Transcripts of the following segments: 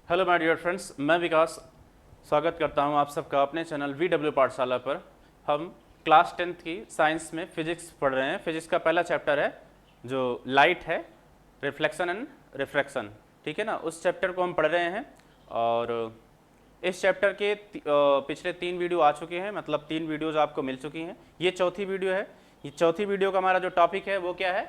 Hello my dear friends, मैं विकास स्वागत करता हूं आप सबका अपने चैनल VW पाठशाला पर। हम क्लास 10th की साइंस में फिजिक्स पढ़ रहे हैं। फिजिक्स का पहला चैप्टर है जो लाइट है, रिफ्लेक्शन एंड रिफ्रैक्शन, ठीक है ना। उस चैप्टर को हम पढ़ रहे हैं और इस चैप्टर के पिछले 3 वीडियो आ चुके हैं, मतलब 3 वीडियोज़ आपको मिल चुकी हैं। ये चौथी वीडियो है। ये चौथी वीडियो का हमारा जो टॉपिक है वो क्या है,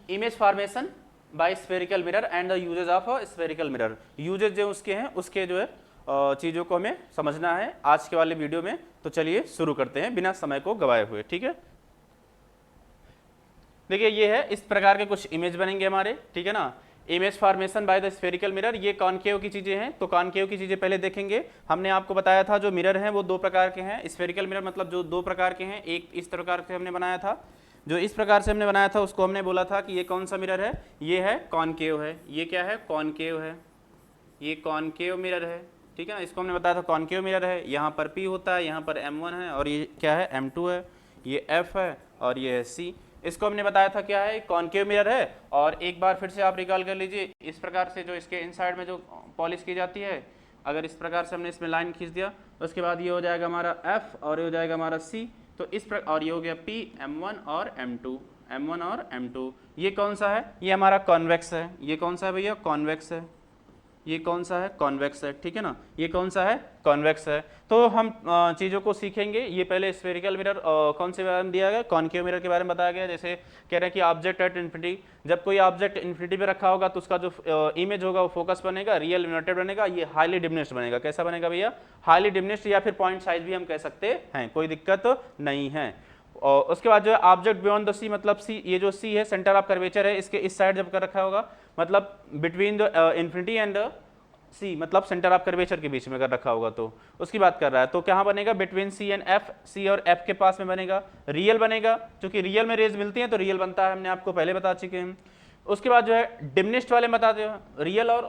image formation by spherical mirror and the uses of a spherical mirror. Uses जो उसके हैं, उसके जो है चीज़ों को हमें समझना है आज के वाले वीडियो में। तो चलिए शुरू करते हैं बिना समय को गवाए हुए, ठीक है। देखिए ये है, इस प्रकार के कुछ इमेज बनेंगे हमारे, ठीक है ना। Image formation by the spherical mirror, ये कॉनकेव की चीज़ें हैं। तो कॉनकेव की चीज़ें पहले देखेंगे। हमने आपको बताया था जो मिरर हैं वो 2 प्रकार के हैं। स्फेरिकल मिरर मतलब जो 2 प्रकार के हैं, एक इस प्रकार से हमने बनाया था, जो इस प्रकार से हमने बनाया था उसको हमने बोला था कि ये कौन सा मिरर है, ये है कॉनकेव है। ये क्या है, कॉनकेव है, ये कॉनकेव मिरर है, ठीक है ना। इसको हमने बताया था कॉनकेव मिरर है। यहाँ पर P होता है, यहाँ पर M1 है और ये क्या है M2 है, ये F है और ये है C। इसको हमने बताया था क्या है, कॉनकेव मिरर है। और एक बार फिर से आप रिकॉल कर लीजिए, इस प्रकार से जो इसके इनसाइड में जो पॉलिश की जाती है, अगर इस प्रकार से हमने इसमें लाइन खींच दिया, उसके बाद ये हो जाएगा हमारा F और ये हो जाएगा हमारा C। तो इस प्रकार, और ये हो गया P, M1 और M2, M1 और M2। ये कौन सा है, ये हमारा कॉन्वेक्स है। ये कौन सा है भैया, कॉन्वेक्स है। ये कौन सा है, कॉन्वेक्स है, ठीक है ना। ये कौन सा है, कॉन्वेक्स है। तो हम चीज़ों को सीखेंगे। ये पहले स्फेरिकल मिरर कौन से बारे में दिया गया, कॉनकेव मिरर के बारे में बताया गया। जैसे कह रहे हैं कि ऑब्जेक्ट एट इन्फिनिटी, जब कोई ऑब्जेक्ट इन्फिनिटी पे रखा होगा तो उसका जो इमेज होगा वो फोकस बनेगा, रियल यूनाइटेड बनेगा। ये हाईली डिमिनिश्ड बनेगा। कैसा बनेगा भैया, हाईली डिमिनिश्ड, या फिर पॉइंट साइज भी हम कह सकते हैं, कोई दिक्कत नहीं है। और उसके बाद जो है ऑब्जेक्ट बियॉन्ड द सी, मतलब सी, ये जो सी है सेंटर ऑफ कर्वेचर है, इसके इस साइड जब कर रखा होगा, मतलब बिटवीन द इन्फिनिटी एंड सी, मतलब सेंटर ऑफ कर्वेचर के बीच में अगर रखा होगा तो उसकी बात कर रहा है। तो कहाँ बनेगा, बिटवीन सी एंड एफ, सी और एफ के पास में बनेगा, रियल बनेगा। क्योंकि रियल में रेज मिलती हैं तो रियल बनता है, हमने आपको पहले बता चुके हैं। उसके बाद जो है डिमिनिश्ड वाले बता दो, रियल और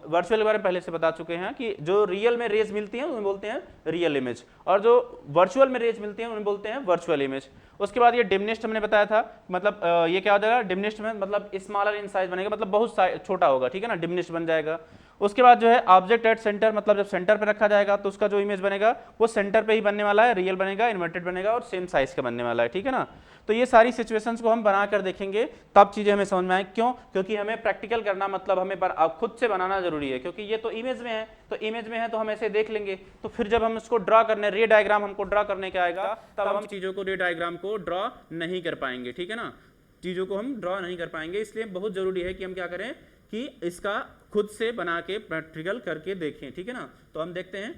वर्चुअल के बारे में पहले से बता चुके हैं कि जो रियल में रेज मिलती हैं उन्हें बोलते हैं रियल इमेज, और जो वर्चुअल में रेज मिलती हैं उन्हें बोलते हैं वर्चुअल इमेज। उसके बाद ये डिमिनिश्ड हमने बताया था, मतलब ये क्या हो जाएगा, डिमिनिश्ड में मतलब स्मॉलर इन साइज बनेगा, मतलब बहुत छोटा होगा, ठीक है ना, डिमिनिश्ड बन जाएगा। उसके बाद जो है ऑब्जेक्ट एट सेंटर, मतलब जब सेंटर पे रखा जाएगा तो उसका जो इमेज बनेगा वो सेंटर पे ही बनने वाला है, रियल बनेगा, इन्वर्टेड बनेगा और सेम साइज का बनने वाला है, ठीक है ना। तो ये सारी सिचुएशंस को हम बना कर देखेंगे, तब चीजें हमें समझ में आए। क्यों, क्योंकि हमें प्रैक्टिकल करना, मतलब हमें खुद से बनाना जरूरी है। क्योंकि ये तो इमेज में है, तो इमेज में है तो हम ऐसे देख लेंगे, तो फिर जब हम इसको ड्रॉ करने, रे डायग्राम हमको ड्रॉ करने के आएगा, तब हम चीजों को, रे डायग्राम को ड्रॉ नहीं कर पाएंगे, ठीक है ना। चीजों को हम ड्रॉ नहीं कर पाएंगे। इसलिए बहुत जरूरी है कि हम क्या करें कि इसका खुद से बना के प्रैक्टिकल करके देखें, ठीक है ना। तो हम देखते हैं,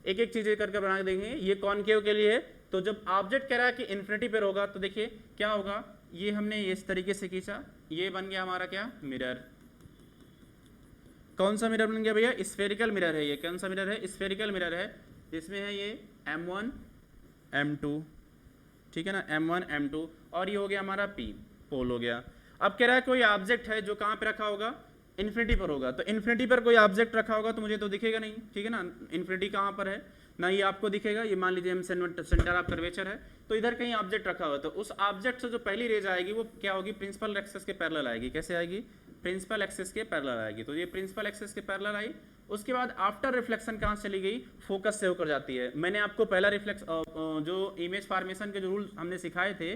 एक एक चीजें करके बना के देखेंगे। ये कॉनकेव के लिए है, तो जब ऑब्जेक्ट कह रहा है कि इन्फिनिटी पर होगा तो देखिए क्या होगा, ये हमने इस तरीके से खींचा, ये बन गया हमारा क्या, मिरर। कौन सा मिरर बन गया भैया, स्फेरिकल मिरर है। ये कौन सा मिरर है, स्फेरिकल मिरर है, जिसमें है ये M1 M2, ठीक है ना, M1 M2, और ये हो गया हमारा P, पोल हो गया। अब कह रहा है कोई ऑब्जेक्ट है जो कहाँ पे रखा होगा, इन्फिनिटी पर होगा। तो इन्फिनिटी पर कोई ऑब्जेक्ट रखा होगा तो मुझे तो दिखेगा नहीं, ठीक है ना। इन्फिनिटी कहाँ पर है, ना ये आपको दिखेगा। ये मान लीजिए हम सेंटर ऑफ कर्वेचर है, तो इधर कहीं ऑब्जेक्ट रखा हुआ, तो उस ऑब्जेक्ट से जो पहली रेज आएगी वो क्या होगी, प्रिंसिपल एक्सिस के पैरेलल आएगी। कैसे आएगी, प्रिंसिपल एक्सिस के पैरेलल आएगी। तो ये प्रिंसिपल एक्सिस के पैरेलल आई। उसके बाद आफ्टर रिफ्लेक्शन कहाँ चली गई, फोकस से होकर जाती है। मैंने आपको पहला जो इमेज फॉर्मेशन के जो रूल हमने सिखाए थे,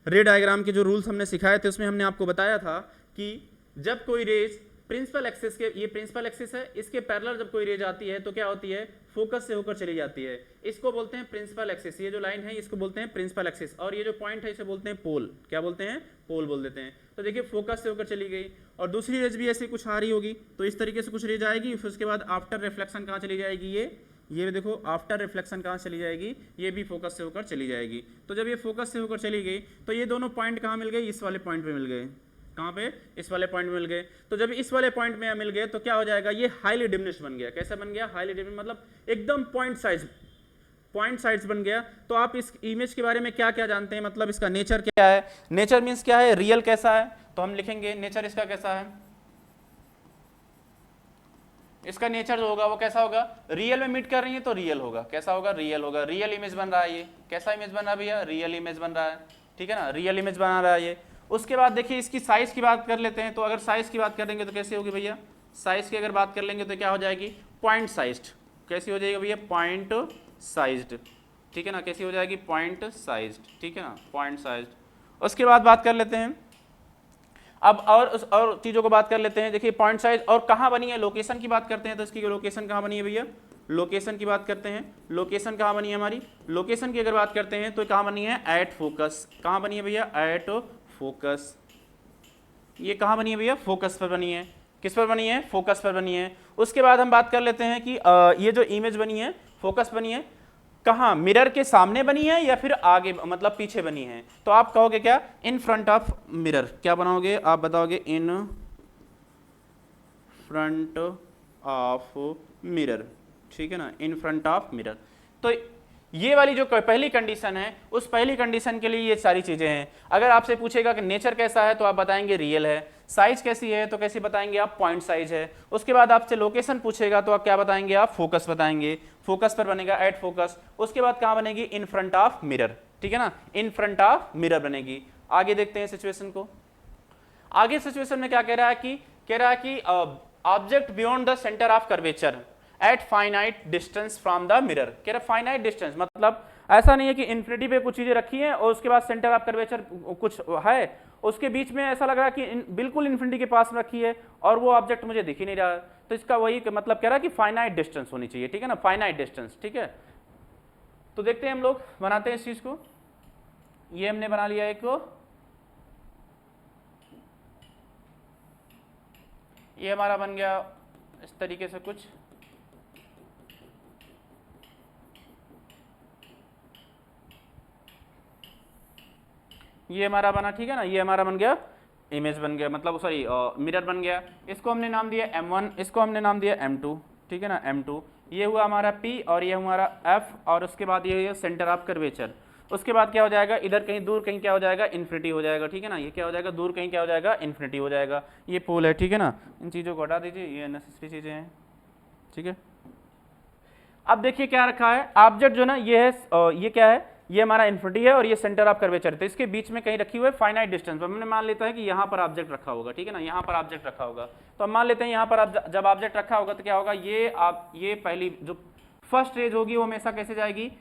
रे डायग्राम के जो रूल्स हमने सिखाए थे, उसमें हमने आपको बताया था कि जब कोई रेज प्रिंसिपल एक्सिस के, ये प्रिंसिपल एक्सिस है, इसके पैरेलल जब कोई रेज आती है तो क्या होती है, फोकस से होकर चली जाती है। इसको बोलते हैं प्रिंसिपल एक्सिस। ये जो लाइन है इसको बोलते हैं प्रिंसिपल एक्सिस, और ये जो पॉइंट है इसे बोलते हैं पोल। क्या बोलते हैं, पोल बोल देते हैं। तो देखिए फोकस से होकर चली गई, और दूसरी रेज भी ऐसी कुछ आ रही होगी, तो इस तरीके से कुछ रेज आएगी। फिर उसके बाद आफ्टर रिफ्लेक्शन कहाँ चली जाएगी, ये देखो आफ्टर रिफ्लेक्शन कहाँ चली जाएगी, ये भी फोकस से होकर चली जाएगी। तो जब ये फोकस से होकर चली गई तो ये दोनों पॉइंट कहाँ मिल गए, इस वाले पॉइंट पे मिल गए। कहाँ पे, इस वाले पॉइंट में मिल गए। तो जब इस वाले पॉइंट में मिल गए तो क्या हो जाएगा, ये हाईली डिमिनिश्ड बन गया। कैसा बन गया, हाईली डिमिनिश्ड, मतलब एकदम पॉइंट साइज बन गया। तो आप इस इमेज के बारे में क्या क्या जानते हैं, मतलब इसका नेचर क्या है। नेचर मीन्स क्या है, रियल कैसा है, तो हम लिखेंगे नेचर इसका कैसा है। इसका नेचर जो होगा वो कैसा होगा, रियल में मीट कर रही है तो रियल होगा। कैसा होगा, रियल होगा। रियल इमेज बन रहा है, ये कैसा इमेज बन रहा है भैया, रियल इमेज बन रहा है, ठीक है ना, रियल इमेज बना रहा है ये। उसके बाद देखिए इसकी साइज की बात कर लेते हैं। तो अगर साइज की बात करेंगे तो कैसे होगी भैया, साइज की अगर बात कर लेंगे तो क्या हो जाएगी, पॉइंट साइज्ड। कैसी हो जाएगी भैया, पॉइंट साइज्ड, ठीक है ना, कैसी हो जाएगी, पॉइंट साइज्ड, ठीक है ना, पॉइंट साइज्ड। उसके बाद बात कर लेते हैं अब और चीज़ों को बात कर लेते हैं। देखिए पॉइंट साइज और कहाँ बनी है, लोकेशन की बात करते हैं तो इसकी लोकेशन कहाँ बनी है भैया, लोकेशन की बात करते हैं, लोकेशन कहाँ बनी है हमारी, लोकेशन की अगर बात करते हैं तो कहाँ बनी है, एट फोकस। कहाँ बनी है भैया, एट फोकस। ये कहाँ बनी है भैया, फोकस पर बनी है। किस पर बनी है, फोकस पर बनी है। उसके बाद हम बात कर लेते हैं कि ये जो इमेज बनी है, फोकस बनी है, कहाँ, मिरर के सामने बनी है या फिर आगे मतलब पीछे बनी है। तो आप कहोगे क्या, इन फ्रंट ऑफ मिरर। क्या बनाओगे आप, बताओगे इन फ्रंट ऑफ मिरर, ठीक है ना, इन फ्रंट ऑफ मिरर। तो ये वाली जो पहली कंडीशन है, उस पहली कंडीशन के लिए ये सारी चीजें हैं। अगर आपसे पूछेगा कि नेचर कैसा है तो आप बताएंगे रियल है, साइज कैसी है तो कैसी बताएंगे आप, पॉइंट साइज है। उसके बाद आपसे लोकेशन पूछेगा तो आप क्या बताएंगे, आप फोकस बताएंगे, फोकस पर बनेगा एट फोकस। उसके बाद कहाँ बनेगी, इन फ्रंट ऑफ मिरर, ठीक है ना, इन फ्रंट ऑफ मिरर बनेगी। आगे देखते हैं सिचुएशन को। आगे सिचुएशन में क्या कह रहा है कि object beyond the centre of curvature eight finite distance from the mirror. कह रहा फाइनाइट डिस्टेंस मतलब ऐसा नहीं है कि इन्फिनिटी पे कुछ चीजें रखी हैं और उसके बाद सेंटर ऑफ कर्वेचर कुछ है, उसके बीच में ऐसा लग रहा है कि बिल्कुल इन्फिनिटी के पास रखी है और वो ऑब्जेक्ट मुझे दिख ही नहीं रहा। तो इसका वही मतलब कह रहा है कि फाइनाइट डिस्टेंस होनी चाहिए, ठीक है ना, फाइनाइट डिस्टेंस, ठीक है। तो देखते हैं हम लोग बनाते हैं इस चीज को। ये हमने बना लिया एक, ये हमारा बन गया इस तरीके से कुछ। ये हमारा बना, ठीक है ना, ये हमारा बन गया इमेज बन गया, मतलब सॉरी मिरर बन गया। इसको हमने नाम दिया M1, इसको हमने नाम दिया M2, ठीक है ना, M2। ये हुआ हमारा P और ये हमारा F और उसके बाद ये सेंटर ऑफ कर्वेचर। उसके बाद क्या हो जाएगा, इधर कहीं दूर कहीं क्या हो जाएगा, इन्फिनिटी हो जाएगा, ठीक है ना, ये क्या हो जाएगा, दूर कहीं क्या हो जाएगा, इन्फिनिटी हो जाएगा। ये पोल है, ठीक है ना, इन चीज़ों को हटा दीजिए, ये अननेसेसरी चीज़ें हैं, ठीक है। अब देखिए क्या रखा है, ऑब्जेक्ट जो ना ये है, ये क्या है, ये हमारा इन्फिनिटी है और ये सेंटर ऑफ कर्वेचर। तो इसके बीच में कहीं रखी हुई है फाइनाइट डिस्टेंस। हमने मान लेता है कि यहाँ पर ऑब्जेक्ट रखा होगा, ठीक है ना, यहाँ पर ऑब्जेक्ट रखा होगा। तो हम मान लेते हैं यहाँ पर जब ऑब्जेक्ट रखा होगा तो क्या होगा, ये पहली जो फर्स्ट रेज होगी वो हमेशा कैसे जाएगी,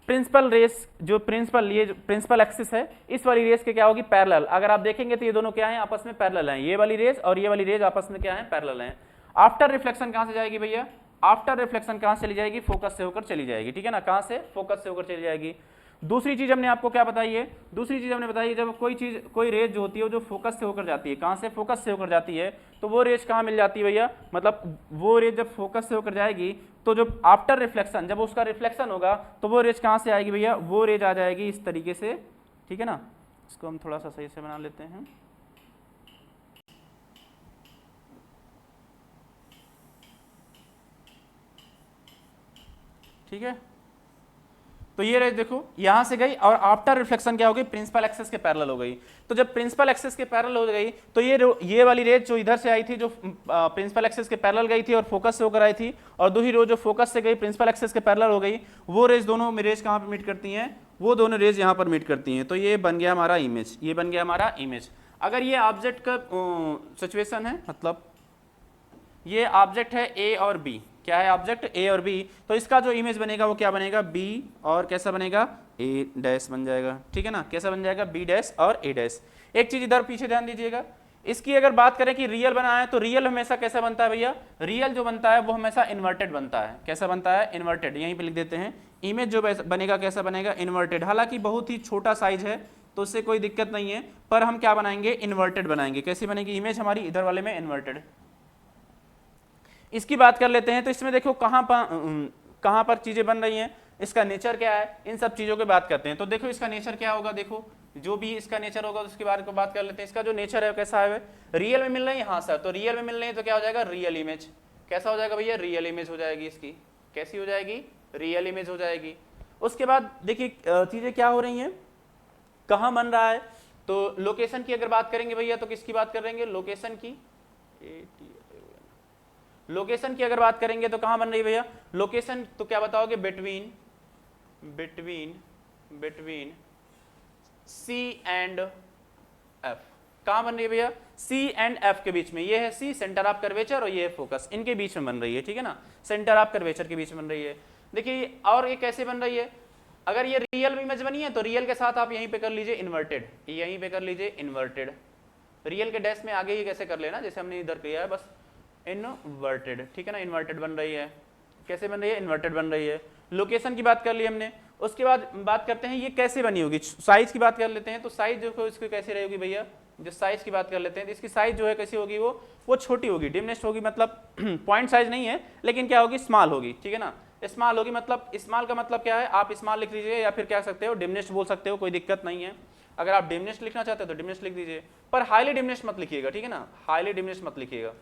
प्रिंसिपल रेस, जो प्रिंसिपल एक्सिस है इस वाली रेस के क्या होगी, पैरेलल। अगर आप देखेंगे तो ये दोनों क्या है, आपस में पैरेलल हैं, ये वाली रेस और ये वाली रेस आपस में क्या है, पैरेलल हैं। आफ्टर रिफ्लेक्शन कहाँ से जाएगी भैया, आफ्टर रिफ्लेक्शन कहाँ से चली जाएगी, फोकस से होकर चली जाएगी, ठीक है ना, कहाँ से, फोकस से होकर चली जाएगी। दूसरी चीज हमने आपको क्या बताई है, दूसरी चीज हमने बताई है, जब कोई रेज जो होती है जो फोकस से होकर जाती है, कहाँ से, फोकस से होकर जाती है, तो वो रेज कहाँ मिल जाती है भैया, मतलब वो रेज जब फोकस से होकर जाएगी तो जब आफ्टर रिफ्लेक्शन, जब उसका रिफ्लेक्शन होगा तो वो रेज कहाँ से आएगी भैया, वो रेज आ जाएगी इस तरीके से, ठीक है ना। इसको हम थोड़ा सा सही से बना लेते हैं, ठीक है। तो ये रेज देखो यहां से गई और आफ्टर रिफ्लेक्शन क्या हो गई, प्रिंसिपल एक्सिस के पैरेलल हो गई। तो जब प्रिंसिपल एक्सिस के पैरेलल हो गई तो ये वाली रेज जो इधर से आई थी, जो प्रिंसिपल एक्सिस के पैरेलल गई थी और फोकस से होकर आई थी, और दूसरी रो जो फोकस से गई प्रिंसिपल एक्सिस के पैरेलल हो गई, वो रेज दोनों रेज कहां पे मीट करती हैं, वो दोनों रेज यहां पर मीट करती हैं। तो ये बन गया हमारा इमेज, ये बन गया हमारा इमेज। अगर ये ऑब्जेक्ट का सिचुएशन है, मतलब ये ऑब्जेक्ट है ए और बी, क्या है ऑब्जेक्ट ए और बी, तो इसका जो इमेज बनेगा वो क्या बनेगा, बी और कैसा बनेगा, ए डैश बन जाएगा, ठीक है ना, कैसा बन जाएगा, बी डैश और ए डैश। एक चीज इधर पीछे ध्यान दीजिएगा, इसकी अगर बात करें कि रियल बना है तो रियल हमेशा कैसा बनता है भैया, रियल जो बनता है वो हमेशा इन्वर्टेड बनता है। कैसा बनता है, इन्वर्टेड, यहीं पे लिख देते हैं। इमेज जो बनेगा कैसा बनेगा, इन्वर्टेड। हालांकि बहुत ही छोटा साइज है तो उससे कोई दिक्कत नहीं है, पर हम क्या बनाएंगे, इन्वर्टेड बनाएंगे। कैसी बनेगी इमेज हमारी, इधर वाले में इन्वर्टेड। इसकी बात कर लेते हैं, तो इसमें देखो कहां पर चीजें बन रही हैं, इसका नेचर क्या है, इन सब चीजों की बात करते हैं। तो देखो इसका नेचर क्या होगा, देखो जो भी इसका नेचर होगा उसके बारे में बात कर लेते हैं। इसका जो नेचर है कैसा है, रियल में मिल रही है, हाँ सर, तो रियल में मिल रही है तो क्या हो जाएगा, रियल इमेज। कैसा हो जाएगा भैया, रियल इमेज हो जाएगी इसकी। कैसी हो जाएगी, रियल इमेज हो जाएगी। उसके बाद देखिए चीजें क्या हो रही हैं, कहां बन रहा है, तो लोकेशन की अगर बात करेंगे भैया तो किसकी बात करेंगे, लोकेशन की। लोकेशन की अगर बात करेंगे तो कहां बन रही है भैया, लोकेशन तो क्या बताओगे, बिटवीन सी एंड एफ। कहाँ बन रही है भैया, सी एंड एफ के बीच में। ये है सी सेंटर ऑफ कर्वेचर और ये है फोकस, इनके बीच में बन रही है, ठीक है ना, सेंटर ऑफ कर्वेचर के बीच में बन रही है। देखिए और ये कैसे बन रही है, अगर ये रियल इमेज बनी है तो रियल के साथ आप यहीं पे कर लीजिए इन्वर्टेड, यहीं पे कर लीजिए इन्वर्टेड, रियल के डैश में आगे ही कैसे कर लेना जैसे हमने इधर किया है, बस इन्वर्टेड, ठीक है ना, इन्वर्टेड बन रही है। कैसे बन रही है, इन्वर्टेड बन रही है। लोकेशन की बात कर ली हमने, उसके बाद बात करते हैं ये कैसे बनी होगी, साइज की बात कर लेते हैं। तो साइज जो इसकी कैसे रहेगी भैया, जो साइज की बात कर लेते हैं तो इसकी साइज जो है कैसी होगी, वो छोटी होगी, डिमिनिश्ड होगी, मतलब पॉइंट साइज नहीं है लेकिन क्या होगी, स्मॉल होगी, ठीक है ना, स्मॉल होगी। मतलब स्मॉल का मतलब क्या है, आप स्मॉल लिख लीजिए या फिर क्या सकते हो डिमिनिश्ड बोल सकते हो, कोई दिक्कत नहीं है। अगर आप डिमिनिश्ड लिखना चाहते हो तो डिमिनिश्ड लिख दीजिए, पर हाईली डिमिनिश्ड मत लिखिएगा, ठीक है ना, हाईली डिमिनिश्ड मत लिखिएगा।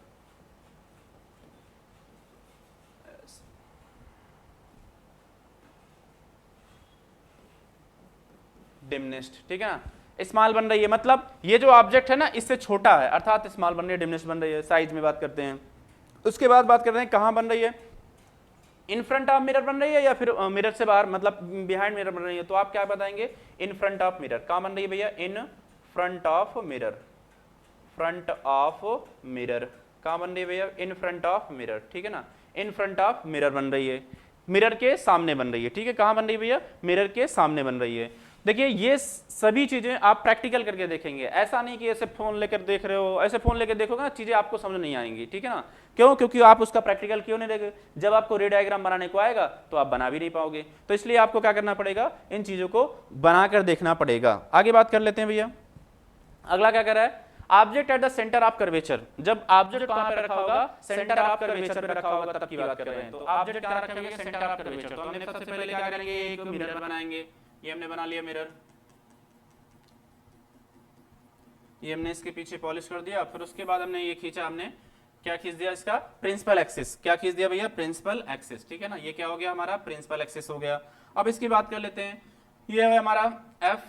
डिमिनिश्ड, ठीक है ना, स्मॉल बन रही है, मतलब ये जो ऑब्जेक्ट है ना इससे छोटा है, अर्थात स्मॉल बन रही है, डिमिनिश्ड बन रही है, साइज में बात करते हैं। उसके बाद बात करते हैं कहाँ बन रही है, इन फ्रंट ऑफ मिरर बन रही है या फिर मिरर से बाहर, मतलब बिहाइंड मिरर बन रही है। तो आप क्या बताएंगे, इन फ्रंट ऑफ मिरर। कहाँ बन रही है भैया, इन front of mirror, front of mirror. कहाँ बन रही है भैया, इन फ्रंट ऑफ मिरर, ठीक है ना, इन फ्रंट ऑफ मिरर बन रही है, मिरर के सामने बन रही है, ठीक है। कहाँ बन रही है भैया, मिरर के सामने बन रही है। देखिए ये सभी चीजें आप प्रैक्टिकल करके देखेंगे, ऐसा नहीं कि ऐसे फोन लेकर देख रहे हो, ऐसे फोन लेकर देखोगे ना चीजें आपको समझ नहीं आएंगी, ठीक है ना। क्यों, क्योंकि आप उसका प्रैक्टिकल क्यों नहीं देखे, जब आपको रे डायग्राम बनाने को आएगा तो आप बना भी नहीं पाओगे, तो इसलिए आपको क्या करना पड़ेगा, इन चीजों को बनाकर देखना पड़ेगा। आगे बात कर लेते हैं भैया, अगला क्या कर रहा है, object at the centre of curvature. जब ऑब्जेक्ट कहां पे रखा होगा, सेंटर ऑफ कर्वेचर पे रखा होगा, तब की बात कर रहे हैं। तो ऑब्जेक्ट कहां रखेंगे, सेंटर ऑफ कर्वेचर। तो हमने सबसे पहले क्या करेंगे, एक मिरर बनाएंगे, ये हमने बना लिया मिरर, ये हमने इसके पीछे पॉलिश कर दिया। फिर उसके बाद हमने ये खींचा, हमने क्या खींच दिया, इसका प्रिंसिपल एक्सिस। क्या खींच दिया भैया, प्रिंसिपल एक्सिस, ठीक है ना, ये क्या हो गया हमारा, प्रिंसिपल एक्सिस हो गया। अब इसकी बात कर लेते हैं, ये है हमारा एफ,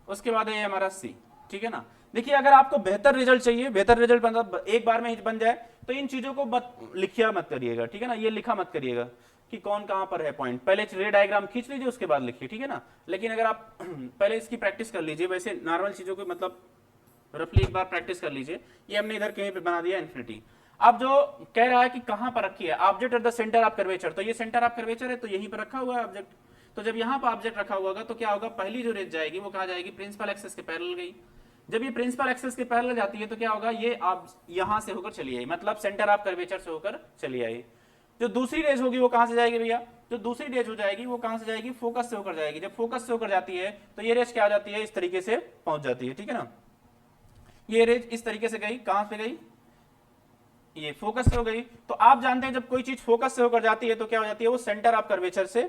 उसके बाद है हमारा सी, ठीक है ना। देखिए अगर आपको बेहतर रिजल्ट चाहिए, बेहतर रिजल्ट मतलब एक बार में ही बन जाए, तो इन चीजों को मत लिखिया मत करिएगा, ठीक है ना, ये लिखा मत करिएगा कि कौन कहां पर है पॉइंट, पहले रे डायग्राम खींच लीजिए उसके बाद लिखिए, ठीक है ना। लेकिन अगर आप पहले इसकी प्रैक्टिस कर लीजिए, वैसे नॉर्मल चीजों को मतलब रफली एक बार प्रैक्टिस कर लीजिए। ये हमने इधर कहीं पे बना दिया इन्फिनिटी। अब जो कह रहा है कि कहां पर रखी है, object at the centre of curvature, तो ये सेंटर ऑफ कर्वेचर है तो यहीं पर रखा हुआ है ऑब्जेक्ट। तो जब यहां पर ऑब्जेक्ट रखा हुआ होगा तो क्या होगा, पहली जो रेज जाएगी वो कहां जाएगी, प्रिंसिपल एक्सिस के पैरेलल गई। जब ये प्रिंसिपल एक्सिस के पैरेलल जाती है तो क्या होगा, ये आप यहां से होकर चली आई, मतलब सेंटर ऑफ कर्वेचर से होकर चली आई। जो दूसरी रेज होगी वो कहां से जाएगी भैया, जो दूसरी रेज हो जाएगी वो कहां से जाएगी, फोकस से होकर जाएगी। जब फोकस से होकर जाती है तो ये रेज क्या आ जाती है, इस तरीके से पहुंच जाती है, ठीक है ना। ये रेज इस तरीके से गई, कहां से गई, ये फोकस से हो गई। तो आप जानते हैं जब कोई चीज फोकस से होकर जाती है तो क्या हो जाती है, वो सेंटर ऑफ कर्वेचर से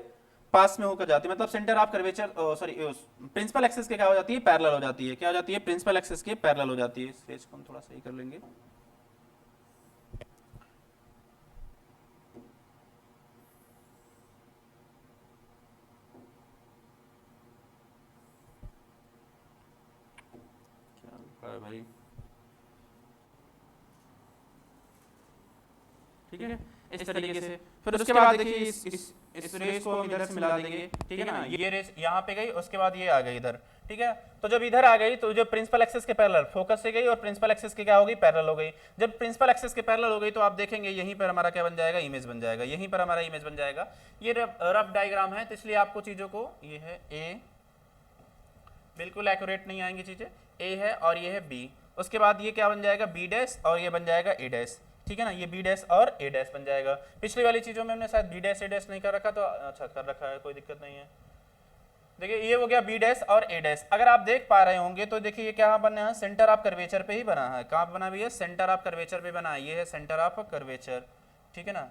पास में होकर जाती है, मतलब centre of curvature sorry principal axis के क्या हो जाती है, पैरेलल हो जाती है। क्या हो जाती है, प्रिंसिपल एक्सिस के पैरेलल हो जाती है। इस पेज को हम थोड़ा सही कर लेंगे। क्या लिखा है भाई, ठीक है, इस तरीके से। फिर उसके बाद देखिए इस रेस को हम इधर से मिला देंगे, ठीक है ना, ये रेस यहाँ पे गई, उसके बाद ये आ गई इधर, ठीक है। तो जब इधर आ गई तो जो प्रिंसिपल एक्सिस के पैरेलल फोकस से गई और प्रिंसिपल एक्सिस के क्या होगी, पैरेलल हो गई। जब प्रिंसिपल एक्सिस के पैरेलल हो गई तो आप देखेंगे यहीं पर हमारा क्या बन जाएगा, इमेज बन जाएगा, यहीं पर हमारा इमेज बन जाएगा। ये रफ डायग्राम है तो इसलिए आपको चीजों को, ये है ए, बिल्कुल एक्यूरेट नहीं आएंगी चीजें, ए है और ये है बी। उसके बाद ये क्या बन जाएगा, बी डैश, और ये बन जाएगा ए डैश, ठीक है ना, ये बी डैश और ए डैश बन जाएगा। पिछली वाली चीजों में हमने शायद बी डैश ए डैश नहीं कर रखा, तो अच्छा कर रखा है, कोई दिक्कत नहीं है। देखिए ये हो गया बी डैश और ए डैश। अगर आप देख पा रहे होंगे तो देखिए ये क्या बना है, सेंटर ऑफ कर्वेचर पे ही बना है। कहाँ बना भी है, सेंटर ऑफ कर्वेचर पे बना है। ये है सेंटर ऑफ कर्वेचर, ठीक है ना,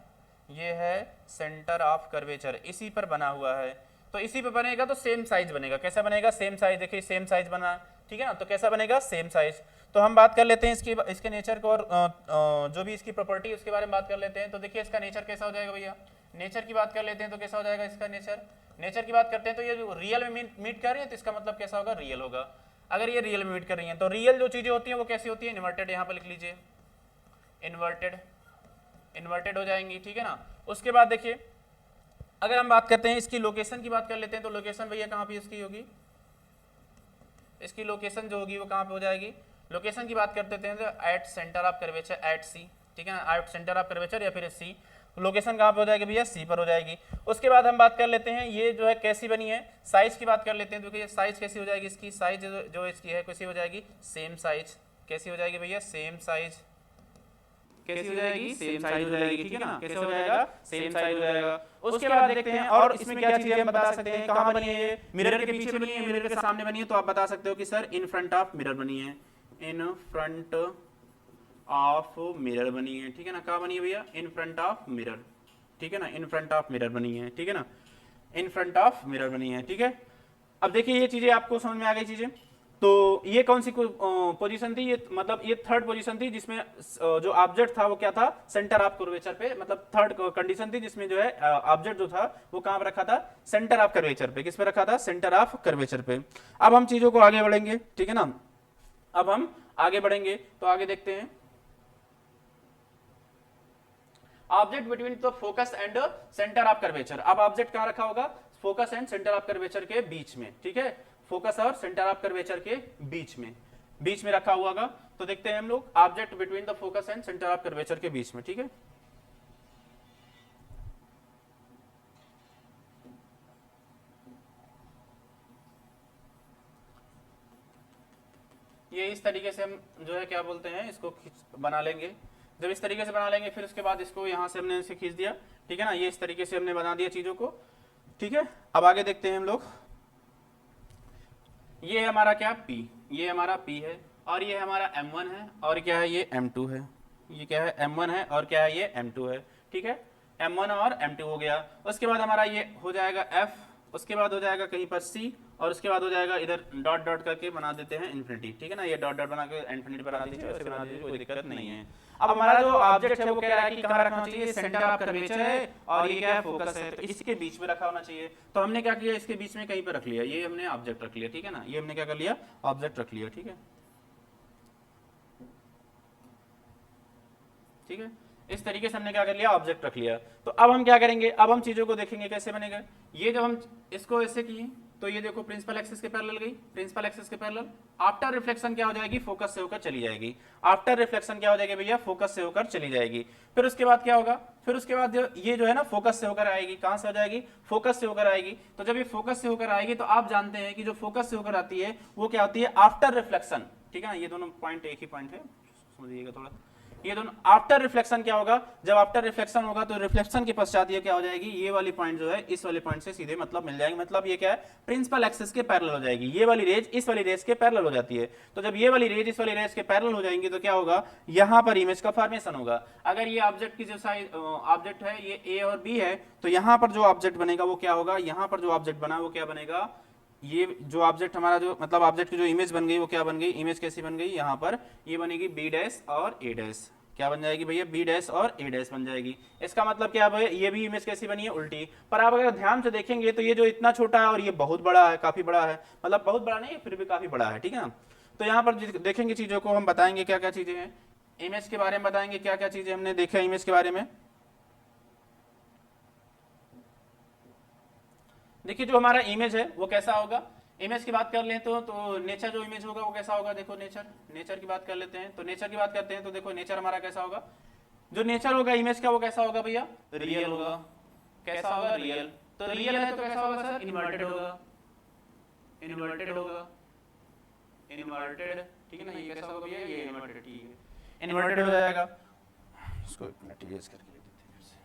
ये है सेंटर ऑफ कर्वेचर, इसी पर बना हुआ है। तो इसी पे बनेगा तो सेम साइज बनेगा। कैसा बनेगा, सेम साइज। देखिए सेम साइज बना, ठीक है ना, तो कैसा बनेगा, सेम साइज। तो हम बात कर लेते हैं इसके नेचर को, और जो भी इसकी प्रॉपर्टी है उसके बारे में बात कर लेते हैं। तो देखिए इसका नेचर कैसा हो जाएगा भैया, नेचर की बात कर लेते हैं तो कैसा हो जाएगा इसका नेचर। नेचर की बात करते हैं तो ये जो रियल में मीट कर रही है तो इसका मतलब कैसा होगा, रियल होगा। अगर ये रियल में मीट कर रही है तो रियल जो चीजें होती हैं वो कैसी होती है, इन्वर्टेड। यहाँ पर लिख लीजिए इन्वर्टेड, इन्वर्टेड हो जाएंगी, ठीक है ना। उसके बाद देखिए अगर हम बात करते हैं इसकी लोकेशन की बात कर लेते हैं तो लोकेशन भैया कहाँ पे इसकी होगी, इसकी लोकेशन जो होगी वो कहाँ पे हो जाएगी, लोकेशन की बात करते हैं तो at centre of curvature at C, ठीक है ना, एट सेंटर ऑफ कर्वेचर या फिर सी। लोकेशन कहाँ पे हो जाएगी भैया, सी पर हो जाएगी। उसके बाद हम बात कर लेते हैं ये जो है कैसी बनी है, साइज की बात कर लेते हैं। तो देखिए साइज कैसी हो जाएगी इसकी, साइज जो इसकी है कैसी हो जाएगी, सेम साइज। कैसी हो जाएगी भैया, सेम साइज। कैसी हो जाएगी, सेम साइज हो जाएगी, ठीक है ना, कैसे हो जाएगा, सेम साइज हो जाएगा। उसके बाद देखते हैं और इसमें क्या चीजें हम बता सकते हैं, कहाँ बनी है ये, मिरर के पीछे बनी है, मिरर के सामने बनी है, तो आप बता सकते हो कि sir in front of mirror बनी है, इन फ्रंट ऑफ मिरर बनी है, ठीक है ना, कहाँ बनी है भैया, इन फ्रंट ऑफ मिरर, ठीक है ना, इन फ्रंट ऑफ मिरर बनी है, ठीक है ना, इन फ्रंट ऑफ मिरर बनी है, ठीक है। अब देखिए ये चीजें आपको समझ में आ गई चीजें। तो ये कौन सी पोजीशन थी, ये मतलब ये थर्ड पोजीशन थी जिसमें जो ऑब्जेक्ट था वो क्या था, सेंटर ऑफ कर्वेचर पे, मतलब थर्ड कंडीशन थी जिसमें जो है ऑब्जेक्ट जो था वो कहां पर रखा था, सेंटर ऑफ कर्वेचर पे। किस पे रखा था, सेंटर ऑफ कर्वेचर पे। अब हम चीजों को आगे बढ़ेंगे, ठीक है ना, अब हम आगे बढ़ेंगे तो आगे देखते हैं object between the focus and centre of curvature. अब ऑब्जेक्ट कहां रखा होगा, focus and centre of curvature के बीच में, ठीक है, फोकस और सेंटर ऑफ कर्वेचर के बीच में रखा हुआ होगा। तो देखते हैं हम लोग object between the focus and centre of curvature के बीच में, ठीक है। ये इस तरीके से हम जो है क्या बोलते हैं इसको बना लेंगे। जब इस तरीके से बना लेंगे फिर उसके बाद इसको यहां से हमने इसे खींच दिया, ठीक है ना, ये इस तरीके से हमने बना दिया चीजों को, ठीक है। अब आगे देखते हैं हम लोग, ये हमारा क्या P, ये हमारा P है और ये हमारा M1 है और क्या है ये M2 है, ये क्या है M1 है और क्या है ये M2 है, ठीक है, M1 और M2 हो गया। उसके बाद हमारा ये हो जाएगा F, उसके बाद हो जाएगा कहीं पर C और उसके बाद हो जाएगा इधर डॉट डॉट करके बना देते हैं इन्फिनिटी, ठीक है ना, ये डॉट डॉट बना के इन्फिनिटी बना दीजिए, वैसे बना दीजिए, कोई दिक्कत नहीं है। अब हमारा जो ऑब्जेक्ट है वो कह रहा है कि कहाँ रखना चाहिए, सेंटर ऑफ कर्वेचर है और ये क्या है, फोकस है, तो इसके बीच में रखा होना चाहिए। तो हमने क्या किया, इसके बीच में कहीं पर रख लिया, ये हमने ऑब्जेक्ट रख लिया, ठीक है ना, ये हमने क्या कर लिया, ऑब्जेक्ट रख लिया, ठीक है, ठीक है, इस तरीके से हमने क्या कर लिया, ऑब्जेक्ट रख लिया। तो अब हम क्या करेंगे, अब हम चीजों को देखेंगे कैसे बनेगा। ये जब हम इसको ऐसे किए तो ये देखो प्रिंसिपल एक्सिस के पैरेलल गई, प्रिंसिपल एक्सिस के पैरेलल, आफ्टर रिफ्लेक्शन क्या हो जाएगी, फोकस से होकर चली जाएगी, आफ्टर रिफ्लेक्शन क्या हो जाएगी भैया, फोकस से होकर चली जाएगी। फिर उसके बाद क्या होगा, फिर उसके बाद ये जो है ना फोकस से होकर आएगी, कहां से हो जाएगी, फोकस से होकर आएगी। तो जब ये फोकस से होकर आएगी तो आप जानते हैं कि जो फोकस से होकर आती है वो क्या होती है, आफ्टर रिफ्लेक्शन, ठीक है ना, ये दोनों पॉइंट एक ही पॉइंट है, समझिएगा थोड़ा। ये दोनों आफ्टर रिफ्लेक्शन क्या होगा, जब आफ्टर रिफ्लेक्शन होगा तो रिफ्लेक्शन के पश्चात ये क्या हो जाएगी, ये वाली पॉइंट जो है इस वाले पॉइंट से सीधे मतलब मिल जाएगी, मतलब ये क्या है, प्रिंसिपल एक्सिस के पैरेलल हो जाएगी, ये वाली रेज इस वाली रेज के पैरेलल हो जाती है। तो जब ये वाली रेज इस वाली रेज के पैरेलल हो जाएंगी तो क्या होगा, यहां पर इमेज का फॉर्मेशन होगा। अगर ये ऑब्जेक्ट की जो साइज ऑब्जेक्ट है ये ए और बी है तो यहां पर जो ऑब्जेक्ट बनेगा वो क्या होगा, यहां पर जो ऑब्जेक्ट बना वो क्या बनेगा, ये जो ऑब्जेक्ट हमारा जो मतलब ऑब्जेक्ट की जो इमेज बन गई वो क्या बन गई, इमेज कैसी बन गई, यहां पर ये बनेगी बी डैश और ए डैश, क्या बन जाएगी भैया, बी डैश और ए डैश बन जाएगी। इसका मतलब क्या है, ये भी इमेज कैसी बनी है, उल्टी। पर आप अगर ध्यान से देखेंगे तो ये जो इतना छोटा है और ये बहुत बड़ा है, काफी बड़ा है, मतलब बहुत बड़ा नहीं फिर भी काफी बड़ा है, ठीक है ना। तो यहाँ पर देखेंगे चीजों को, हम बताएंगे क्या क्या चीजें हैं इमेज के बारे में, बताएंगे क्या क्या चीजें हमने देखा इमेज के बारे में। देखिए जो हमारा इमेज है वो कैसा होगा, इमेज की बात कर लें तो नेचर जो इमेज होगा वो कैसा होगा, देखो नेचर की बात कर लेते हैं। तो नेचर की बात करते हैं तो देखो नेचर हमारा कैसा होगा, जो नेचर होगा इमेज का वो कैसा होगा भैया, रियल होगा। कैसा होगा, रियल। तो रियल है तो कैसा होगा सर, इन्वर्टेड होगा, इन्वर्टेड होगा, इन्वर्टेड, ठीक है ना, ये कैसा होगा भैया, ये इन्वर्टेड, ठीक है, इन्वर्टेड हो जाएगा। इसको एक मिनट इरेज करके लिख देते हैं फिर से।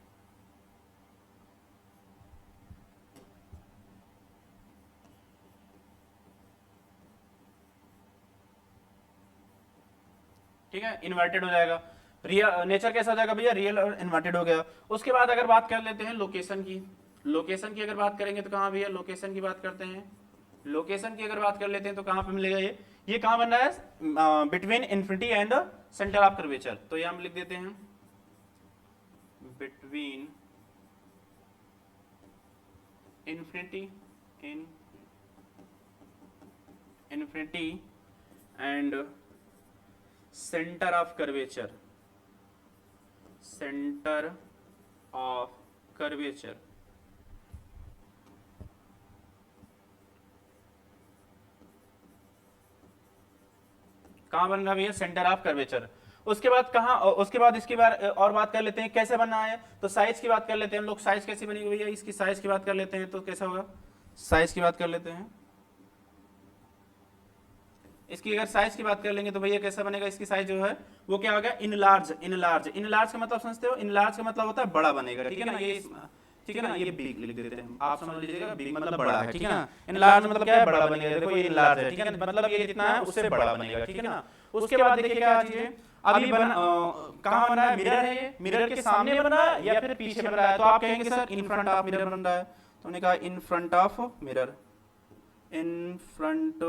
ठीक है, इन्वर्टेड हो जाएगा। रियल नेचर कैसा हो जाएगा भैया, रियल और इन्वर्टेड हो गया। उसके बाद अगर बात कर लेते हैं लोकेशन की, लोकेशन की अगर बात करेंगे तो कहां भैया, लोकेशन की बात करते हैं, लोकेशन की अगर बात कर लेते हैं तो कहां पे मिलेगा ये कहां बन रहा है, between infinity and centre of curvature. तो ये हम लिख देते हैं between infinity in infinity and centre of curvature, centre of curvature. कहाँ बन रहा है भैया, सेंटर ऑफ कर्वेचर। उसके बाद कहाँ, उसके बाद इसके बारे और बात कर लेते हैं कैसे बनना है, तो साइज की बात कर लेते हैं हम लोग। साइज कैसे बनेगी भैया, इसकी साइज की बात कर लेते हैं तो कैसा होगा, साइज की बात कर लेते हैं। इसकी अगर साइज की बात कर लेंगे तो भैया कैसा बनेगा, इसकी साइज जो है वो क्या होगा, इनलार्ज। इनलार्ज, इनलार्ज का मतलब समझते हो, इनलार्ज का मतलब होता है बड़ा बनेगा, ठीक है ना, ये ठीक है ना, ये बिग लिख देते हैं, आप समझ लीजिएगा, बिग मतलब बड़ा है, ठीक है ना। इनलार्ज मतलब क्या है, बड़ा बनेगा, देखो ये इनलार्ज है, ठीक है ना, मतलब ये जितना है उससे बड़ा बनेगा, ठीक है ना। उसके बाद देखिए क्या चीज है, अभी कहाँ बन रहा है, मिरर है, ये मिरर के सामने बन रहा है या फिर पीछे बन रहा है, तो आप कहेंगे sir in front of mirror बन रहा है, तो हमने कहा इन front of mirror, in front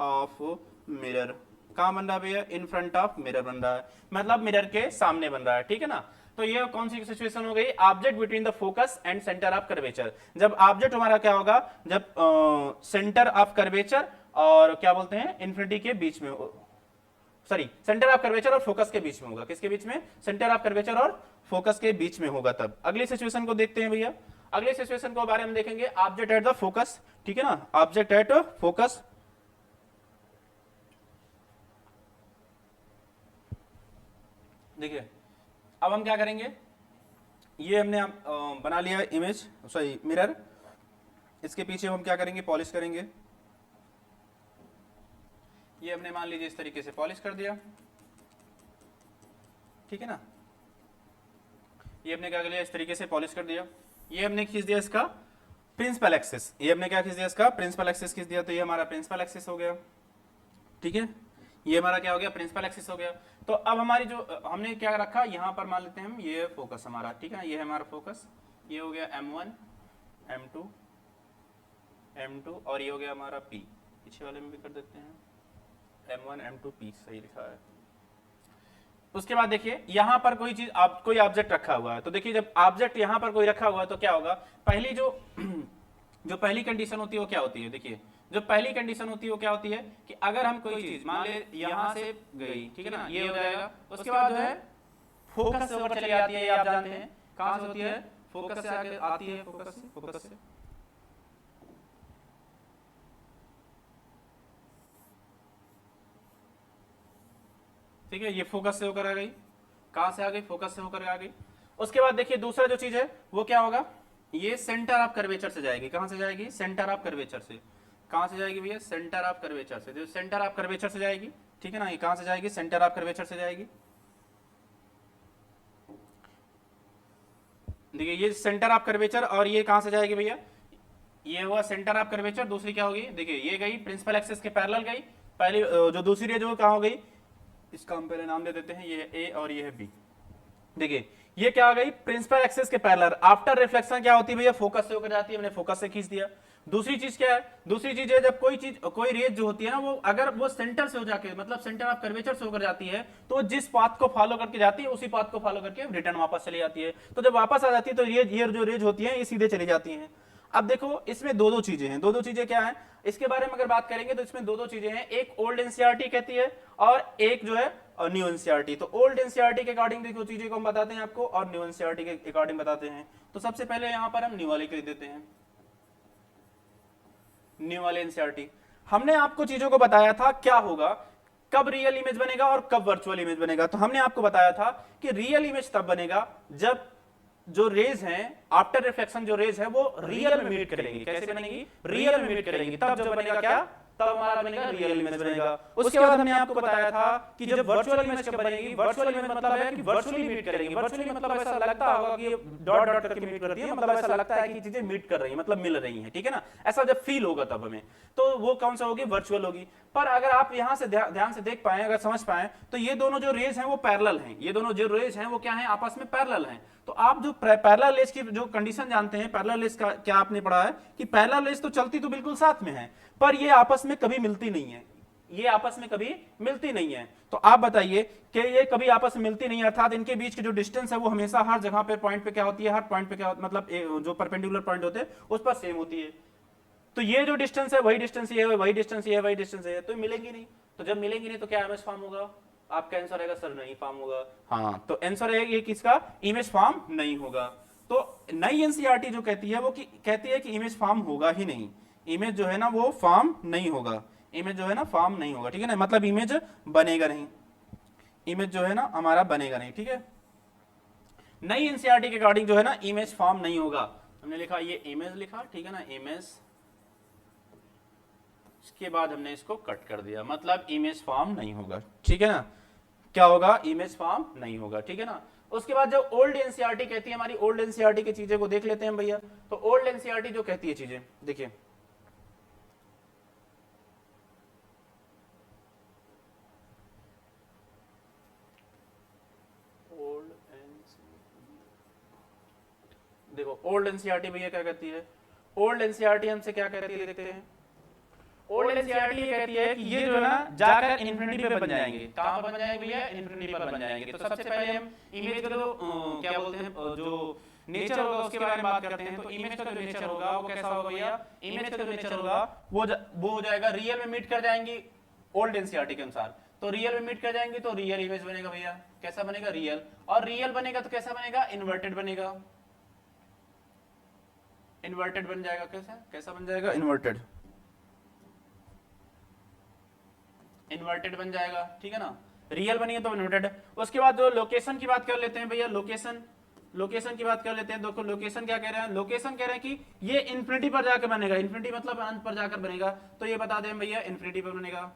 of mirror. कहाँ बन रहा है भैया, इन फ्रंट ऑफ मिरर बन रहा है, मतलब मिरर के सामने बन रहा है, ठीक है ना। तो ये कौन सी सिचुएशन हो गई, object between the focus and centre of curvature. जब ऑब्जेक्ट हमारा क्या होगा, जब सेंटर ऑफ कर्वेचर और क्या बोलते हैं इन्फिनिटी के बीच में, सॉरी सेंटर ऑफ कर्वेचर और फोकस के बीच में होगा, किसके बीच में, सेंटर ऑफ कर्वेचर और फोकस के बीच में होगा तब। अगली सिचुएशन को देखते हैं भैया, अगले सिचुएशन को बारे में देखेंगे, ऑब्जेक्ट एट द फोकस, ठीक है ना, ऑब्जेक्ट एट फोकस। देखिए अब हम क्या करेंगे, ये हमने बना लिया इमेज, सॉरी मिरर, इसके पीछे हम क्या करेंगे, पॉलिश करेंगे। ये हमने मान लीजिए इस तरीके से पॉलिश कर दिया, ठीक है ना, ये हमने क्या कर लिया, इस तरीके से पॉलिश कर दिया। ये हमने खींच दिया इसका प्रिंसिपल एक्सिस, ये हमने क्या खींच दिया, इसका प्रिंसिपल एक्सिस खींच दिया, तो ये हमारा प्रिंसिपल एक्सिस हो गया, ठीक है, ये हमारा क्या हो गया, प्रिंसिपल एक्सिस हो गया। तो अब हमारी जो हमने क्या रखा, यहाँ पर मान लेते हैं हम, ये फोकस हमारा, ठीक है ना, ये है हमारा फोकस, ये हो गया M1 M2 M2 और ये हो गया हमारा P, पीछे वाले में भी कर देते हैं M1 M2 P, सही लिखा है। उसके बाद देखिए यहाँ पर कोई चीज, आप कोई ऑब्जेक्ट रखा हुआ है, तो देखिए जब ऑब्जेक्ट यहाँ पर कोई रखा हुआ है तो क्या होगा, पहली जो पहली कंडीशन होती है वो क्या होती है, देखिए जो पहली कंडीशन होती है वो क्या होती है कि अगर हम कोई चीज मान ले यहाँ से गई, ठीक है ना, ये हो जाएगा, उसके बाद जो है फोकस से ऊपर चली आती है, ये आप जानते हैं कहां से होती है, फोकस से आगे आती है, फोकस से ठीक है, ये फोकस से होकर आ गई, कहां से आ गई, फोकस से होकर आ गई। उसके बाद देखिए दूसरा जो चीज है वो क्या होगा, ये सेंटर ऑफ कर्वेचर से जाएगी, कहां से जाएगी, सेंटर ऑफ कर्वेचर से, कहां से जाएगी भैया, सेंटर ऑफ कर्वेचर से, जो सेंटर ऑफ कर्वेचर से जाएगी, ठीक है ना, ये कहां से जाएगी, सेंटर ऑफ कर्वेचर से जाएगी। देखिए ये सेंटर ऑफ कर्वेचर और ये कहां से जाएगी भैया, ये हुआ सेंटर ऑफ कर्वेचर, दूसरी क्या होगी, देखिए ये गई प्रिंसिपल एक्सिस के पैरेलल गई, पहली जो दूसरी है जो कहां हो गई, इसका हम पहले नाम दे देते हैं, ये ए और ये है बी। देखिए ये क्या आ गई, प्रिंसिपल एक्सिस के पैरेलल, आफ्टर रिफ्लेक्शन क्या होती है भैया, फोकस से होकर जाती है, हमने फोकस से खींच दिया। दूसरी चीज क्या है, दूसरी चीज है जब कोई रेज जो होती है ना, वो अगर वो सेंटर से हो जाके, मतलब सेंटर ऑफ कर्वेचर से होकर जाती है, तो जिस पाथ को फॉलो करके जाती है उसी पाथ को फॉलो करके रिटर्न वापस चली जाती है। तो जब वापस आ जाती है तो ये जो रेज होती है ये सीधे चली जाती है। अब देखो इसमें दो चीजें हैं, दो चीजें क्या है, इसके बारे में अगर बात करेंगे तो इसमें दो चीजें हैं, एक ओल्ड एनसीईआरटी कहती है और एक जो है न्यू एनसीईआरटी। तो ओल्ड एनसीईआरटी के अकॉर्डिंग देखो चीजें को हम बताते हैं आपको, और न्यू एनसीईआरटी के अकॉर्डिंग बताते हैं। तो सबसे पहले यहां पर हम न्यू वाले लिख देते हैं, न्यू वाले एनसीईआरटी। हमने आपको चीजों को बताया था क्या होगा, कब रियल इमेज बनेगा और कब वर्चुअल इमेज बनेगा। तो हमने आपको बताया था कि रियल इमेज तब बनेगा जब जो रेज हैं आफ्टर रिफ्लेक्शन, जो रेज है वो रियल में मीट करेंगी। कैसे बनेगी, रियल में मीट करेंगी, तब जो बनेगा क्या, तब हमारा बनेगा रियल इमेज बनेगा। उसके बाद हमने आपको बताया था कि जब वर्चुअल इमेज कब बनेगी, वर्चुअल इमेज मतलब है कि वर्चुअली मीट करेंगी। वर्चुअली मतलब ऐसा लगता होगा कि डॉट डॉट करके मीट करती है, मतलब ऐसा लगता है कि चीजें मीट कर रही हैं, मतलब मिल रही हैं, ठीक है ना, ऐसा जब फील होगा तब हमें, तो वो कौन सा होगी, वर्चुअल होगी। पर अगर आप यहां से ध्यान से देख पाए, अगर समझ पाए, तो ये दोनों जो रेज हैं वो पैरेलल हैं, ये दोनों जो रेज हैं वो क्या हैं, आपस में पैरेलल हैं। तो आप जो पैरेलल रेज की जो कंडीशन जानते हैं, पैरेलल रेज का क्या आपने पढ़ा है कि पैरेलल रेज तो चलती तो बिल्कुल साथ में है, पर ये आपस में कभी मिलती नहीं है, ये आपस में कभी मिलती नहीं है। तो आप बताइए कि ये कभी आपस में मिलती नहीं है, अर्थात इनके बीच की जो डिस्टेंस है वो हमेशा हर जगह पे पॉइंट पे क्या होती है, हर पॉइंट पे क्या मतलब जो परपेंडिकुलर पॉइंट होते हैं उस पर सेम होती है। तो ये जो डिस्टेंस है वही डिस्टेंस ये है, वही डिस्टेंस ये है, वही डिस्टेंस है, तो मिलेंगी नहीं। तो जब मिलेंगी नहीं तो क्या इमेज फॉर्म होगा, आपका आंसर रहेगा सर नहीं फॉर्म होगा। हाँ, तो आंसर है ये किसका, इमेज फॉर्म नहीं होगा। तो नई एनसीईआरटी जो कहती है वो कहती है कि इमेज फॉर्म होगा ही नहीं, इमेज जो है ना वो फॉर्म नहीं होगा, इमेज जो है ना फॉर्म नहीं होगा, ठीक है ना, मतलब इमेज बनेगा नहीं, इमेज जो है ना हमारा बनेगा नहीं, ठीक है। नई एनसीईआरटी के अकॉर्डिंग जो है ना इमेज फॉर्म नहीं होगा। हमने लिखा ये इमेज लिखा, ठीक है ना, इमेज, इसके बाद हमने इसको कट कर दिया, मतलब इमेज फॉर्म नहीं होगा, ठीक है ना, क्या होगा, इमेज फॉर्म नहीं होगा, ठीक है ना। उसके बाद जो ओल्ड एनसीईआरटी कहती है, हमारी ओल्ड एनसीईआरटी की चीजें को देख लेते हैं भैया। तो ओल्ड एनसीईआरटी जो कहती है चीजें, देखिए देखो ओल्ड एनसीईआरटी भैया क्या कहती है, ओल्ड एनसीईआरटी हमसे क्या कहती है देखते हैं। ओल्ड एनसीईआरटी ये कहती है कि ये जो है ना जाकर इन्फिनिटी पे बन जाएंगे। कहां पर बन जाएंगे भैया, इन्फिनिटी पर बन जाएंगे। तो सबसे पहले हम इमेज का जो क्या बोलते हैं जो नेचर होगा उसके बारे में बात करते हैं। तो इमेज का जो नेचर होगा वो कैसा होगा भैया, इमेज का जो नेचर होगा वो हो जाएगा रियल में मीट कर जाएंगी ओल्ड एनसीईआरटी के अनुसार। तो रियल में मीट कर जाएंगी तो रियल इमेज बनेगा भैया, कैसा बनेगा, रियल। और रियल बनेगा तो कैसा बनेगा, इन्वर्टेड बनेगा, इन्वर्टेड बन जाएगा, कैसा कैसा बन जाएगा, इन्वर्टेड, इन्वर्टेड बन जाएगा, ठीक है ना, रियल बनिए तो इन्वर्टेड। उसके बाद जो लोकेशन की बात कर लेते हैं भैया, लोकेशन, लोकेशन की बात कर लेते हैं। देखो लोकेशन क्या कह रहे हैं, लोकेशन कह रहे हैं कि ये इन्फिनिटी पर जाकर बनेगा, इन्फिनिटी मतलब अनंत पर जाकर बनेगा। तो ये बता दें भैया इन्फिनिटी पर बनेगा,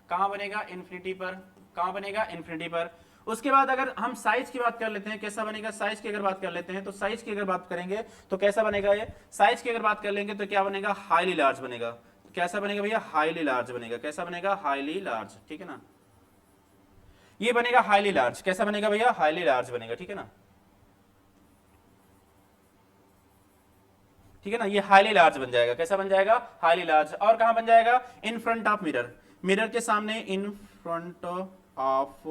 कहां बनेगा, इन्फिनिटी पर, कहां बनेगा, इन्फिनिटी पर। उसके बाद अगर हम साइज की बात कर लेते हैं, कैसा बनेगा, साइज की अगर बात कर लेते हैं तो साइज की अगर बात करेंगे तो कैसा बनेगा, ये साइज की अगर बात कर लेंगे तो क्या बनेगा, हाईली लार्ज बनेगा। कैसा बनेगा भैया, हाईली लार्ज बनेगा, कैसा बनेगा, हाईली लार्ज, ठीक है ना, ये बनेगा हाईली लार्ज, कैसा बनेगा भैया, हाईली लार्ज बनेगा, ठीक है ना, ठीक है ना, ये हाईली लार्ज बन जाएगा, कैसा बन जाएगा, हाईली लार्ज। और कहां बन जाएगा, इन फ्रंट ऑफ मिरर, मिरर के सामने, इन फ्रंट ऑफ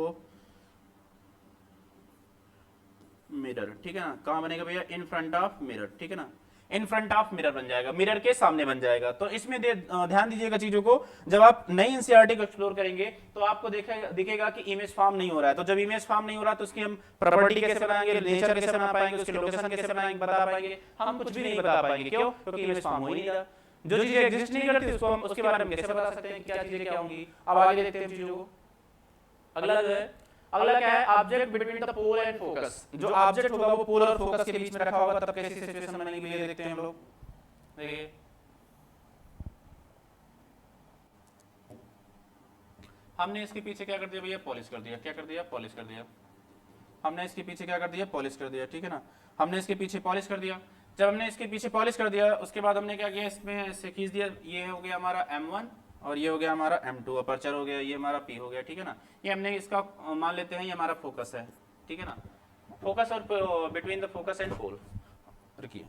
मिरर, ठीक है ना, कहां बनेगा भैया, इन फ्रंट ऑफ मिरर, ठीक है ना, इन फ्रंट ऑफ मिरर बन जाएगा, मिरर के सामने बन जाएगा। तो इसमें ध्यान दीजिएगा चीजों को, जब आप नई एनसीईआरटी को एक्सप्लोर करेंगे तो आपको दिखेगा कि इमेज फॉर्म नहीं हो रहा है। तो जब इमेज फॉर्म नहीं हो रहा तो उसकी हम प्रॉपर्टी कैसे बनाएंगे, नेचर कैसे बना पाएंगे, उसकी लोकेशन कैसे बनाएंगे, बता पाएंगे, हम कुछ भी नहीं बता पाएंगे, क्यों, क्योंकि इमेज फॉर्म हो ही नहीं रहा। जो चीजें एग्जिस्ट नहीं करती उसको हम उसके बारे में कैसे बता सकते हैं क्या चीजें क्या होंगी। अब आगे देखते हैं चीजों को। अगला जो है, अगला क्या है, object between the pole and focus. जो ऑब्जेक्ट होगा वो पोल और फोकस के बीच में रखा होगा, तब कैसी सिचुएशन बनेगी ये देखते हैं हम लोग। देखिए हमने इसके पीछे क्या कर दिया भैया, पॉलिश कर दिया, क्या कर दिया, पॉलिश कर दिया। हमने इसके पीछे क्या कर दिया, पॉलिश कर दिया, ठीक है ना, हमने इसके पीछे पॉलिश कर दिया। जब हमने इसके पीछे पॉलिश कर दिया उसके बाद हमने क्या किया, इसमें ऐसे खींच दिया, ये हो गया हमारा M1 और ये हो गया हमारा M2, अपर्चर हो गया, ये हमारा P हो गया, ठीक है ना। ये हमने इसका मान लेते हैं ये हमारा फोकस है, ठीक है ना, फोकस और between the focus and pole. रुकिए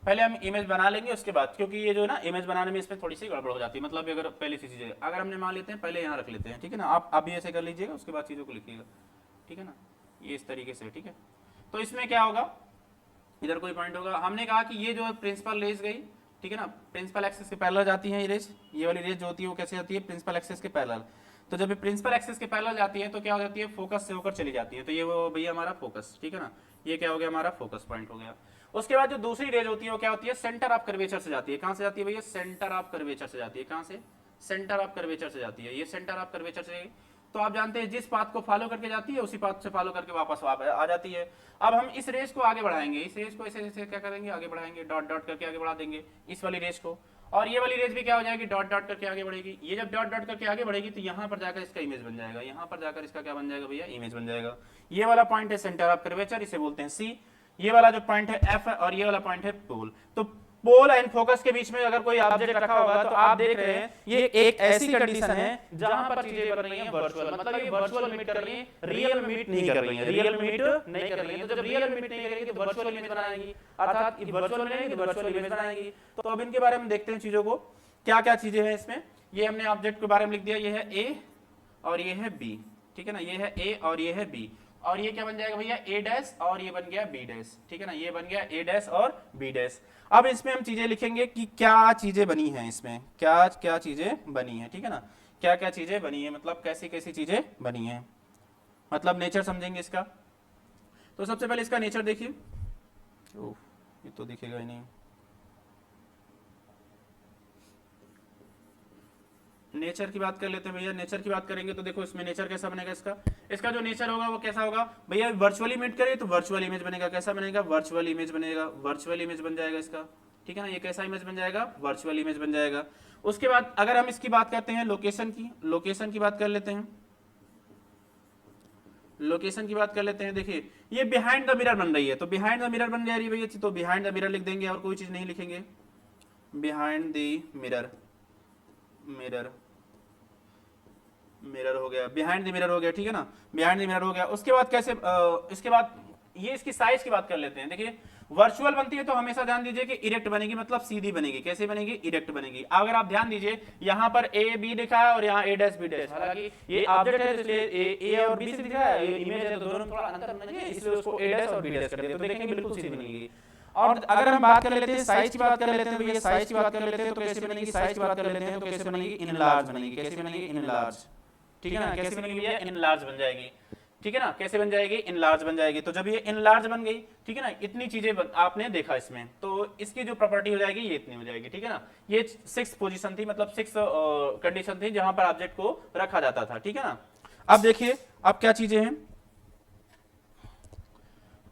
पहले हम इमेज बना लेंगे उसके बाद, क्योंकि ये जो है ना इमेज बनाने में इसमें थोड़ी सी गड़बड़ हो जाती है। मतलब अगर पहले सी चीजें अगर हमने मान लेते हैं, पहले यहाँ रख लेते हैं, ठीक है ना, आप भी ऐसे कर लीजिएगा, उसके बाद चीजों को लिखिएगा, ठीक है ना, ये इस तरीके से, ठीक है। तो इसमें क्या होगा, इधर कोई पॉइंट होगा, हमने कहा कि ये जो प्रिंसिपल रेज गई, ठीक है ना, प्रिंसिपल एक्सिस के पैरेलल जाती है ये रेज, ये वाली रेज जो होती है वो कैसे जाती है, प्रिंसिपल एक्सिस के पैरेलल। तो जब ये प्रिंसिपल एक्सिस के पैरेलल जाती है तो क्या हो जाती है, फोकस से होकर चली जाती है। तो ये वो भैया हमारा फोकस, ठीक है ना, ये क्या हो गया, हमारा फोकस पॉइंट हो गया। उसके बाद जो दूसरी रेज होती है वो क्या होती है, सेंटर ऑफ कर्वेचर से जाती है। कहां से जाती है भैया, सेंटर ऑफ कर्वेचर से जाती है। कहां से, सेंटर ऑफ कर्वेचर से जाती है, ये सेंटर ऑफ कर्वेचर से। तो आप जानते हैं जिस पाथ को फॉलो करके जाती है उसी पाथ से फॉलो करके वापस आ जाती है। अब हम इस रेस को आगे बढ़ाएंगे, इस रेस को ऐसे ऐसे क्या करेंगे, आगे बढ़ाएंगे, डॉट डॉट करके आगे बढ़ा देंगे इस वाली रेस को। और ये वाली रेस भी क्या हो जाएगी, डॉट डॉट करके आगे बढ़ेगी। ये जब डॉट डॉट करके आगे बढ़ेगी तो यहाँ पर जाकर इसका इमेज बन जाएगा, यहाँ पर जाकर इसका क्या बन जाएगा भैया, इमेज बन जाएगा। ये वाला पॉइंट है सेंटर ऑफ कर्वेचर, इसे बोलते हैं सी। ये वाला जो पॉइंट है F और ये वाला पॉइंट है पोल। तो पोल एंड फोकस के बीच में अगर कोई ऑब्जेक्ट रखा होगा तो आप देख रहे हैं ये एक ऐसी कंडीशन है जहां पर चीजें बन रही हैं वर्चुअल, मतलब ये वर्चुअल मीट कर रही है, रियल मीट नहीं कर रही है, रियल मीट नहीं कर रही है। तो जब रियल मीट नहीं करेगी तो वर्चुअल इमेज बनाएगी, अर्थात ये वर्चुअल नहीं तो वर्चुअल इमेज बनाएगी। तो अब इनके बारे में देखते हैं चीजों को, क्या क्या चीजें हैं इसमें। ये हमने ऑब्जेक्ट के बारे में लिख दिया, ये है A और ये है B, ठीक है ना, ये है A और ये है B। और ये क्या बन जाएगा भैया, A डैश और ये बन गया B डैश, ठीक है ना, ये बन गया A डैश और B डैश। अब इसमें हम चीजें लिखेंगे कि क्या चीजें बनी हैं इसमें, क्या क्या चीजें बनी हैं, ठीक है ना, क्या क्या चीजें बनी हैं, मतलब कैसी कैसी चीजें बनी हैं, मतलब नेचर समझेंगे इसका। तो सबसे पहले इसका नेचर देखिए, ये तो दिखेगा ही नहीं, नेचर की बात कर लेते हैं भैया। नेचर की बात करेंगे तो देखो इसमें नेचर कैसा बनेगा इसका, इसका जो नेचर होगा वो कैसा होगा भैया, वर्चुअल इमेज करें तो वर्चुअल इमेज बनेगा, कैसा बनेगा, वर्चुअल इमेज बनेगा, वर्चुअल इमेज बन जाएगा इसका, ठीक है ना। ये कैसा इमेज बन जाएगा, वर्चुअल इमेज बन जाएगा। उसके बाद अगर हम इसकी बात करते हैं लोकेशन की, लोकेशन की बात कर लेते हैं, लोकेशन की बात कर लेते हैं। देखिए ये बिहाइंड द मिरर बन रही है, तो बिहाइंड द मिरर बन जा रही है भैया, तो बिहाइंड द मिरर लिख देंगे और कोई चीज नहीं लिखेंगे, behind the mirror, mirror, mirror हो गया, बिहाइंड द मिरर हो गया, ठीक है ना, बिहाइंड द मिरर हो गया। उसके बाद कैसे इसके बाद ये इसकी साइज की बात कर लेते हैं। देखिए वर्चुअल बनती है तो हमेशा ध्यान दीजिए कि इरेक्ट बनेगी, मतलब सीधी बनेगी। कैसे बनेगी, इरेक्ट बनेगी। अगर आप ध्यान दीजिए यहाँ पर ए बी लिखा है और यहाँ ए डैश बी डैश, हालांकि ये ऑब्जेक्ट है इसलिए ए और बी से दिखा है, ये इमेज है तो दोनों में थोड़ा अंतर बनना चाहिए, इसलिए उसको ए डैश और बी डैश कर दिया, तो देखेंगे बिल्कुल सीधी बनेगी। और अगर हम बात कर लेते हैं साइज की बात कर लेते हैं भैया, साइज की बात कर लेते हैं तो कैसे बनेगी, साइज की बात कर लेते हैं तो कैसे बनेगी, इनलार्ज बनेगी। कैसे बनेगी, इनलार्ज, ठीक है ना। कैसे बनेगी भैया, इनलार्ज बन जाएगी, ठीक है ना। कैसे बन जाएगी, इनलार्ज बन जाएगी। तो जब ये इनलार्ज बन गई, ठीक है ना, इतनी चीजें आपने देखा इसमें, तो इसकी जो प्रॉपर्टी हो जाएगी ये इतनी हो जाएगी, ठीक है ना। ये 6 पोजीशन थी, मतलब 6 कंडीशन थी जहां पर ऑब्जेक्ट को रखा जाता था, ठीक है ना। अब देखिए अब क्या चीजें हैं,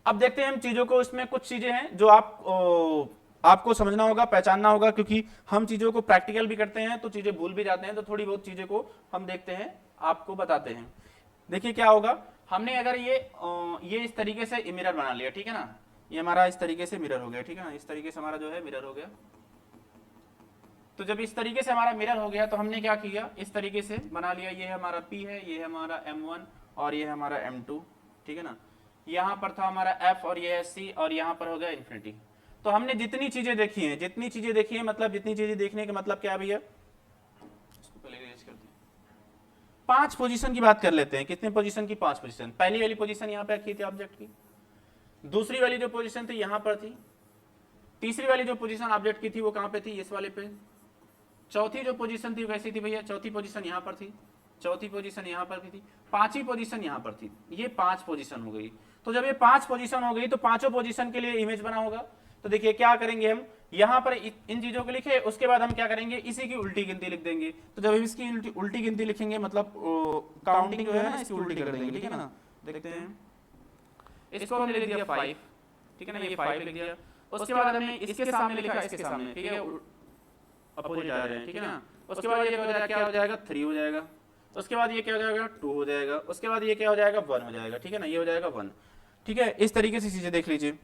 अब देखते हैं हम चीजों को। इसमें कुछ चीजें हैं जो आपको समझना होगा, पहचानना होगा, क्योंकि हम चीजों को प्रैक्टिकल भी करते हैं तो चीजें भूल भी जाते हैं, तो थोड़ी बहुत चीजें को हम देखते हैं, आपको बताते हैं। देखिए क्या होगा, हमने अगर ये इस तरीके से मिरर बना लिया, ठीक है ना, ये हमारा इस तरीके से मिरर हो गया, ठीक है ना, इस तरीके से हमारा जो है मिरर हो गया। तो जब इस तरीके से हमारा मिरर हो गया तो हमने क्या किया, इस तरीके से बना लिया, ये हमारा P है, ये है हमारा M1 और ये है हमारा M2, ठीक है ना। यहाँ पर था हमारा F और ये है C और यहाँ पर हो गया इन्फिनिटी। तो हमने जितनी चीजें देखी हैं, जितनी चीजें देखी हैं, मतलब जितनी चीजें देखने का मतलब क्या है भैया, इसको पहले इरेज करते हैं। 5 पोजीशन की बात कर लेते हैं। कितने पोजीशन की, 5 पोजीशन। पहली वाली पोजीशन यहाँ पे रखी थी ऑब्जेक्ट की, दूसरी वाली जो पोजीशन थी यहाँ पर थी, तीसरी वाली जो पोजीशन ऑब्जेक्ट की थी वो कहाँ पे थी, इस वाले पे, चौथी जो पोजीशन थी वैसी थी भैया, चौथी पोजीशन यहाँ पर थी, चौथी पोजीशन यहाँ पर थी, पांचवी पोजीशन यहाँ पर थी। ये 5 पोजीशन हो गई। तो जब ये 5 पोजीशन हो गई तो पांचों पोजीशन के लिए इमेज बना होगा। तो देखिए क्या करेंगे हम, यहाँ पर इन चीजों को लिखे, उसके बाद हम क्या करेंगे, इसी की उल्टी गिनती लिख देंगे। तो जब हम इसकी उल्टी गिनती लिखेंगे, मतलब काउंटिंग जो है ना इसकी उल्टी कर देंगे, ठीक है ना। देखते हैं, इसको हमने लिख दिया 5, ठीक है ना, ये 5 लिख दिया। उसके बाद हमने इसके सामने लिखा, इसके सामने, ठीक है, अपोजिट आ रहे हैं, ठीक है ना। उसके बाद ये क्या हो जाएगा, 3 हो जाएगा। उसके बाद ये क्या हो जाएगा, 2 हो जाएगा। उसके बाद ये क्या हो जाएगा, 1 हो जाएगा, ठीक है ना, ये हो जाएगा 1, ठीक है। इस तरीके से चीजें देख लीजिए।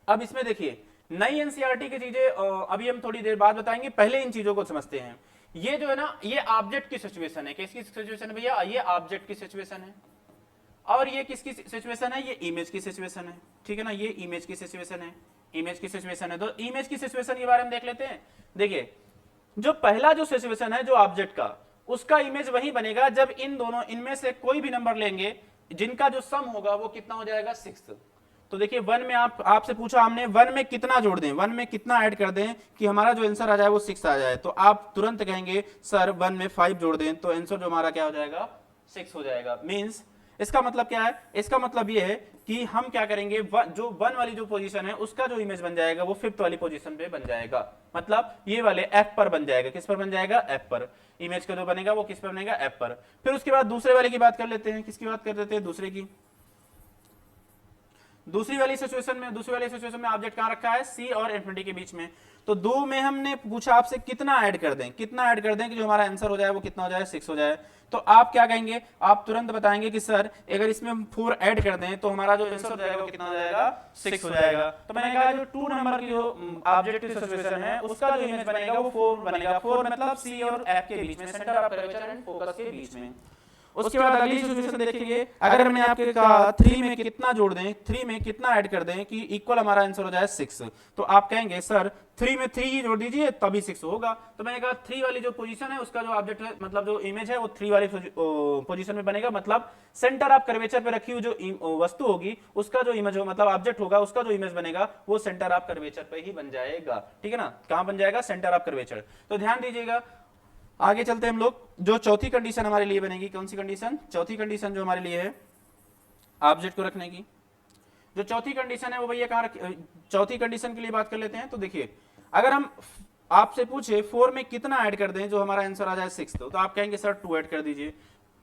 अब इसमें देखिए नई एनसीईआरटी की चीजें अभी हम थोड़ी देर बाद बताएंगे, पहले इन चीजों को समझते हैं। ये जो है ना, ये ऑब्जेक्ट की सिचुएशन है। किसकी सिचुएशन है भैया, ये ऑब्जेक्ट की सिचुएशन है। और ये किसकी सिचुएशन है, ये इमेज की सिचुएशन है, ठीक है ना, ये इमेज की सिचुएशन है, इमेज की सिचुएशन है। तो इमेज की सिचुएशन के बारे में देख लेते हैं। देखिए जो पहला जो सिचुएशन है जो ऑब्जेक्ट का, उसका इमेज वही बनेगा जब इन दोनों, इनमें से कोई भी नंबर लेंगे जिनका जो सम होगा वो कितना हो जाएगा, 6। तो देखिए 1 में आपसे पूछा हमने 1 में कितना जोड़ दें, 1 में कितना ऐड कर दें कि हमारा जो आंसर आ जाए वो 6 आ जाए। तो आप तुरंत कहेंगे सर 1 में 5 जोड़ दें तो आंसर जो हमारा क्या हो जाएगा, 6 हो जाएगा। मींस इसका मतलब क्या है, इसका मतलब ये है कि हम क्या करेंगे, जो 1 वाली जो पोजीशन है उसका जो इमेज बन जाएगा वो 5th वाली पोजीशन पे बन जाएगा, मतलब ये वाले F पर बन जाएगा। किस पर बन जाएगा, F पर। इमेज का जो बनेगा वो किस पर बनेगा, F पर। फिर उसके बाद दूसरे वाले की बात कर लेते हैं। किसकी बात कर लेते हैं, दूसरे की। दूसरी वाली सिचुएशन में ऑब्जेक्ट कहां रखा है, C और इन्फिनिटी के बीच में। तो 2 में हमने पूछा आपसे कितना ऐड कर दें, कितना ऐड कर दें कि जो हमारा आंसर हो जाए वो कितना हो जाए, 6 हो जाए। तो आप क्या कहेंगे, आप तुरंत बताएंगे कि सर अगर इसमें हम 4 ऐड कर दें तो हमारा जो आंसर हो जाएगा वो कितना हो जाएगा, 6 हो जाएगा। तो मैंने कहा जो 2 नंबर की जो ऑब्जेक्ट की सिचुएशन है उसका जो इमेज बनेगा वो 4 बनेगा। 4 मतलब C और F के बीच में, centre of curvature and focus के बीच में। उसके बाद अगली सिचुएशन देखेंगे, अगर हमने आपके कहा 3 में कितना जोड़ दें, 3 में कितना ऐड कर दें कि इक्वल हमारा आंसर हो जाए 6। तो आप कहेंगे सर 3 में 3 ही जोड़ दीजिए तभी 6 होगा। तो मैंने कहा 3 वाली जो पोजीशन है उसका जो ऑब्जेक्ट है, मतलब जो इमेज है वो 3 वाली पोजीशन में बनेगा, मतलब सेंटर ऑफ कर्वेचर पे रखी हुई जो वस्तु होगी उसका जो इमेज हो, मतलब ऑब्जेक्ट होगा उसका जो इमेज बनेगा वो सेंटर ऑफ कर्वेचर पे ही बन जाएगा, ठीक है ना। कहां बन जाएगा, सेंटर ऑफ कर्वेचर। तो ध्यान दीजिएगा, आगे चलते हैं हम लोग। जो चौथी कंडीशन हमारे लिए बनेगी, कौन सी कंडीशन, चौथी कंडीशन जो हमारे लिए है ऑब्जेक्ट को रखने की, जो चौथी कंडीशन है वो भैया कहां चौथी कंडीशन के लिए बात कर लेते हैं। तो देखिए अगर हम आपसे पूछे 4 में कितना ऐड कर दें जो हमारा आंसर आ जाए 6, तो आप कहेंगे सर 2 ऐड कर दीजिए।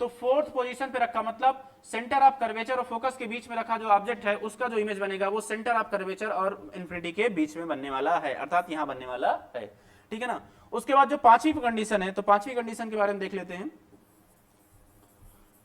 तो फोर्थ पोजीशन पे रखा, मतलब सेंटर ऑफ कर्वेचर और फोकस के बीच में रखा जो ऑब्जेक्ट है उसका जो इमेज बनेगा वो सेंटर ऑफ कर्वेचर और इन्फिनिटी के बीच में बनने वाला है, अर्थात यहां बनने वाला है, ठीक है ना। उसके बाद जो पांचवी कंडीशन है, तो पांचवी कंडीशन के बारे में देख लेते हैं।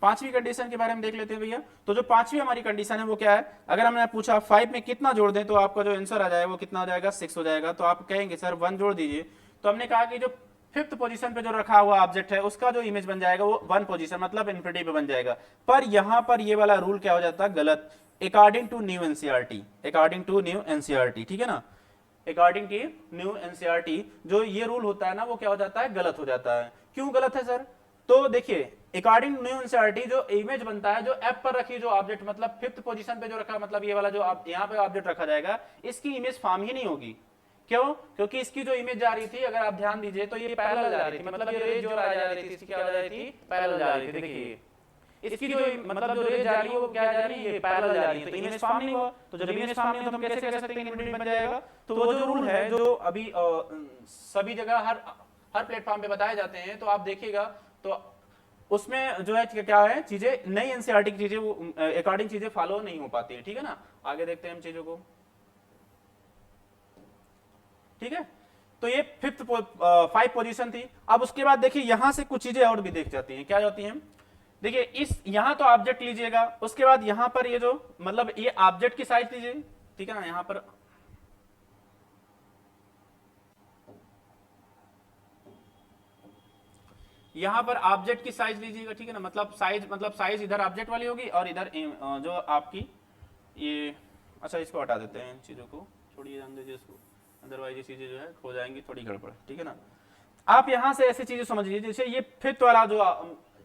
पांचवी कंडीशन के बारे में देख लेते हैं भैया। तो जो पांचवी हमारी कंडीशन है वो क्या है, अगर हमने पूछा 5 में कितना जोड़ दें तो आपका जो आंसर आ जाएगा वो कितना हो जाएगा, 6 हो जाएगा। तो आप कहेंगे सर 1 जोड़ दीजिए। तो हमने कहा कि जो फिफ्थ पोजीशन पे जो रखा हुआ ऑब्जेक्ट है उसका जो इमेज बन जाएगा वो 1 पोजीशन मतलब इन्फिनिटी पे बन जाएगा। पर यहां पर ये वाला रूल क्या हो जाता है, गलत, according to new NCERT, according to new NCERT, ठीक है ना। अकॉर्डिंग टू न्यू एनसीईआरटी जो ये रूल होता है ना वो क्या हो जाता है, गलत हो जाता है। क्यों गलत है सर, तो देखिए अकॉर्डिंग टू न्यू एनसीईआरटी जो इमेज बनता है जो एफ पर रखी जो ऑब्जेक्ट मतलब फिफ्थ पोजीशन पे जो रखा, मतलब ये वाला जो यहाँ पे ऑब्जेक्ट रखा जाएगा इसकी इमेज फॉर्म ही नहीं होगी। क्यों, क्योंकि इसकी जो इमेज जा रही थी अगर आप ध्यान दीजिए तो ये पैरेलल जा रही थी, मतलब ये रेज जो जा रही थी इसकी क्या जा रही थी, पैरेलल जा रही थी। देखिए इसकी जो मतलब जो रेज जा रही है वो क्या जा रही है, पैरेलल जा रही है, तो इमेज फॉर्म नहीं हुआ। तो जब इमेज फॉर्म नहीं हो तो हम कैसे कह सकते हैं इन्फिनिटी बन जाएगा। तो वो जो रूल है जो अभी सभी जगह हर प्लेटफॉर्म पे बताए जाते हैं तो आप देखिएगा तो उसमें जो है क्या है, चीजें नई एनसीईआरटी की चीजें वो अकॉर्डिंग चीजें फॉलो नहीं हो पाती है, ठीक है ना। आगे देखते हैं हम चीजों को, ठीक है। तो ये फिफ्थ 5 पोजीशन थी। अब उसके बाद देखिए यहां से कुछ चीजें और भी देख जाती हैं, क्या जाती हैं, देखिए इस यहां तो ऑब्जेक्ट लीजिएगा, उसके बाद यहां पर ये जो मतलब ये ऑब्जेक्ट की साइज लीजिए, ठीक है ना। यहां पर ऑब्जेक्ट की साइज लीजिएगा, ठीक है ना। मतलब साइज इधर ऑब्जेक्ट वाली होगी और इधर जो आपकी ये, अच्छा इसको हटा देते हैं, चीजों को छोड़िए, जान दीजिए इसको, अदरवाइज ये चीजें जो है हो जाएंगी थोड़ी गड़बड़, ठीक है ना। आप यहां से ऐसी चीजें समझ लीजिए जैसे ये फिफ्थ वाला जो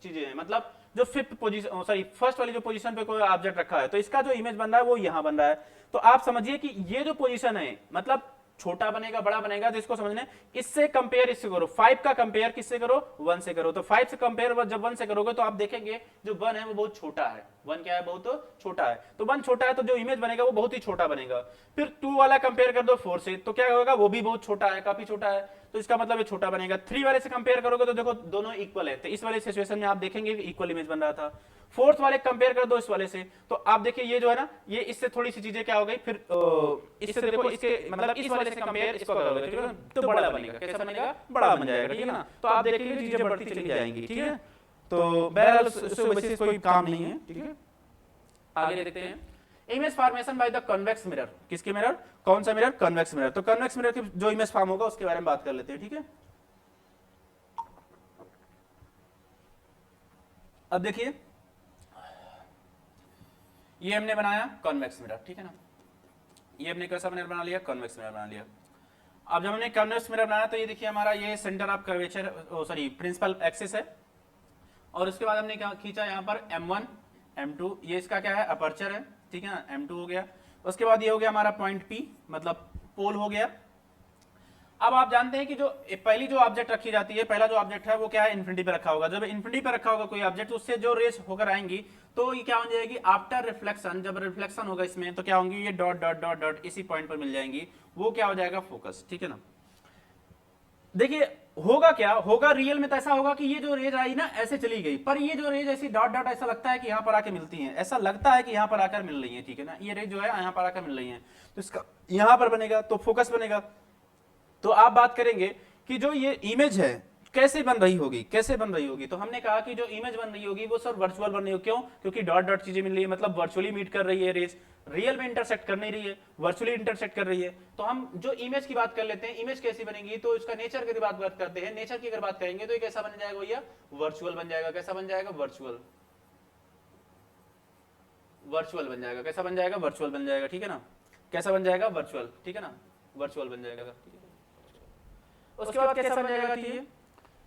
चीजें हैं, मतलब जो फिफ्थ पोजीशन सॉरी फर्स्ट वाली जो पोजीशन पे कोई ऑब्जेक्ट रखा है तो इसका जो इमेज बन रहा है वो यहां बन रहा है। तो आप समझिए कि ये जो पोजीशन है मतलब छोटा बनेगा बड़ा बनेगा, तो इसको समझने इससे कंपेयर इससे करो, 5 का कंपेयर किससे करो, 1 से करो। तो 5 से कंपेयर जब 1 से करोगे तो आप देखेंगे जो 1 है वो बहुत छोटा है, 1 क्या है, बहुत छोटा है। तो 1 छोटा है तो जो इमेज बनेगा वो बहुत ही छोटा बनेगा। फिर 2 वाला कंपेयर कर दो 4 से तो क्या होगा, वो भी बहुत छोटा है, काफी छोटा है, तो इसका मतलब ये छोटा बनेगा। 3 वाले से कंपेयर करोगे तो देखो दोनों इक्वल है, तो इस वाले सिचुएशन में आप देखेंगे इक्वल इमेज बन रहा था। 4th वाले कंपेयर कर दो इस वाले से, तो आप देखिए ये जो है ना ये इससे थोड़ी सी चीजें क्या हो गई, फिर इससे देखो इसके मतलब इस वाले से कंपेयर इसको करोगे, ठीक है, तो बड़ा बनेगा, कैसा बनेगा, बड़ा बन जाएगा, ठीक है ना। तो आप देखेंगे चीजें बढ़ती चली जाएंगी, ठीक है। तो बहरहाल उससे वैसे कोई काम नहीं है, ठीक है। आगे देखते हैं image formation by the convex mirror. किसके मिरर, कौन सा मिरर, कन्वेक्स मिरर। तो कन्वेक्स मिरर की जो इमेज फॉर्म होगा उसके बारे में बात कर लेते हैं, ठीक है। अब देखिए ये हमने बनाया कॉन्वेक्स मिरर, ठीक है ना। ये हमने कैसा मिरर बना लिया, कॉन्वेक्स मिरर बना लिया। अब जब हमने कॉन्वेक्स मिरर बनाया तो ये देखिए हमारा ये centre of curvature sorry principal axis है, और उसके बाद हमने क्या खींचा यहाँ पर M1 M2, ये इसका क्या है, अपर्चर है, ठीक है ना, M2 हो गया। उसके बाद ये हो गया हमारा पॉइंट P मतलब पोल हो गया। अब आप जानते हैं कि जो पहली जो ऑब्जेक्ट रखी जाती है, पहला जो ऑब्जेक्ट है वो क्या है, इन्फिनिटी पे रखा होगा। जब इन्फिनिटी पे रखा होगा कोई ऑब्जेक्ट उससे जो रेज होकर आएंगी तो ये क्या हो जाएगी, आफ्टर रिफ्लेक्शन, जब रिफ्लेक्शन होगा इसमें तो क्या होंगी, ये डॉट डॉट डॉट डॉट इसी पॉइंट पर मिल जाएंगी, वो क्या हो जाएगा, फोकस, ठीक है ना। देखिए होगा क्या, होगा रियल में तो ऐसा होगा कि ये जो रेज आई ना ऐसे चली गई, पर ये जो रेज ऐसी डॉट डॉट ऐसा लगता है कि यहाँ पर आके मिलती हैं, ऐसा लगता है कि यहाँ पर आकर मिल रही है, ठीक है ना। ये रेज जो है यहाँ पर आकर मिल रही है तो इसका यहाँ पर बनेगा तो फोकस बनेगा। तो आप बात करेंगे कि जो ये इमेज है कैसे बन रही होगी, कैसे बन रही होगी। तो हमने कहा कि जो इमेज बन रही होगी वो सर वर्चुअल बन रही होगी। क्यों, क्योंकि डॉट डॉट चीजें मिल रही है, मतलब वर्चुअली मीट कर रही है रेज, रियल में इंटरसेक्ट कर नहीं रही है, वर्चुअली इंटरसेक्ट कर रही है। तो हम जो इमेज की बात कर लेते हैं, इमेज कैसी बनेगी, तो इसका नेचर की बात करते हैं। नेचर की अगर बात करेंगे तो ये कैसा बन जाएगा भैया, वर्चुअल बन जाएगा। कैसा बन जाएगा, वर्चुअल, वर्चुअल बन जाएगा। कैसा बन जाएगा, वर्चुअल बन जाएगा, ठीक है ना। कैसा बन जाएगा, वर्चुअल, ठीक है ना, वर्चुअल बन जाएगा। उसके बाद कैसा बन जाएगा, ठीक है।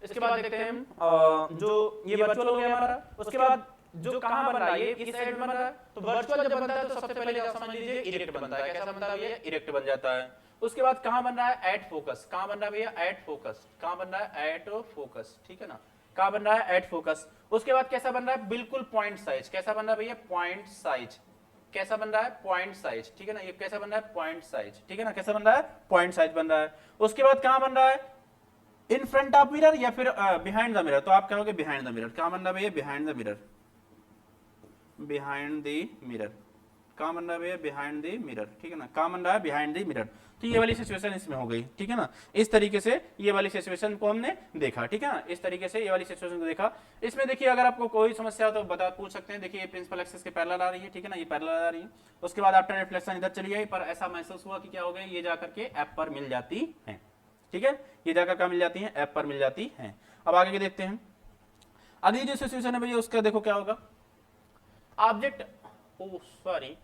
इसके बाद देखते हैं हम जो ये वर्चुअल हो गया हमारा। उसके बाद जो कहां बन रहा है, ये किस साइड बन रहा है, तो वर्चुअल जब बनता है तो सबसे पहले आप समझ लीजिए इरेक्ट बनता है। कैसा बनता है, ये इरेक्ट बन जाता है। उसके बाद कहां बन रहा है, एट फोकस। कहां बन रहा है भैया, एट फोकस। कहां बन रहा है, एट फोकस, ठीक है ना। कहां बन रहा है, एट फोकस। उसके बाद कैसा बन रहा है, बिल्कुल पॉइंट साइज। कैसा बन रहा है भैया, पॉइंट साइज, कैसा बन रहा है, पॉइंट साइज, ठीक है ना, ये कैसा बन रहा है, पॉइंट साइज, ठीक है ना, कैसा बन रहा है, पॉइंट साइज बन रहा है। उसके बाद कहां बन रहा है, इन फ्रंट ऑफ मिरर या फिर बिहाइंड द मिरर, तो आप कहोगे बिहाइंड द मिरर, कहां बन रहा है भैया, behind the mirror, behind the mirror, कहां बन रहा है भैया, बिहाइंड द मिरर, ठीक है ना, कहां बन रहा है, बिहाइंड द मिरर। तो ये वाली सिचुएशन इसमें हो गई, ठीक है ना, इस तरीके से ये वाली सिचुएशन को हमने देखा, ठीक है ना, इस तरीके से ये वाली सिचुएशन को देखा। इसमें देखिए अगर आपको कोई समस्या हो तो बता पूछ सकते हैं। देखिए ये प्रिंसिपल एक्सिस के पैरेलल आ रही है, ठीक है ना, ये पैरेलल आ रही है। उसके बाद आफ्टर रिफ्लेक्शन इधर चली आई, पर ऐसा महसूस हुआ कि क्या हो गया, ये जाकर के ऐप पर मिल जाती है, ठीक है, ये जाकर क्या मिल जाती है, ऐप पर मिल जाती है। अब आगे के देखते हैं, अगली जो सिचुएशन है भैया उसका देखो क्या होगा, ऑब्जेक्ट, ओ सॉरी,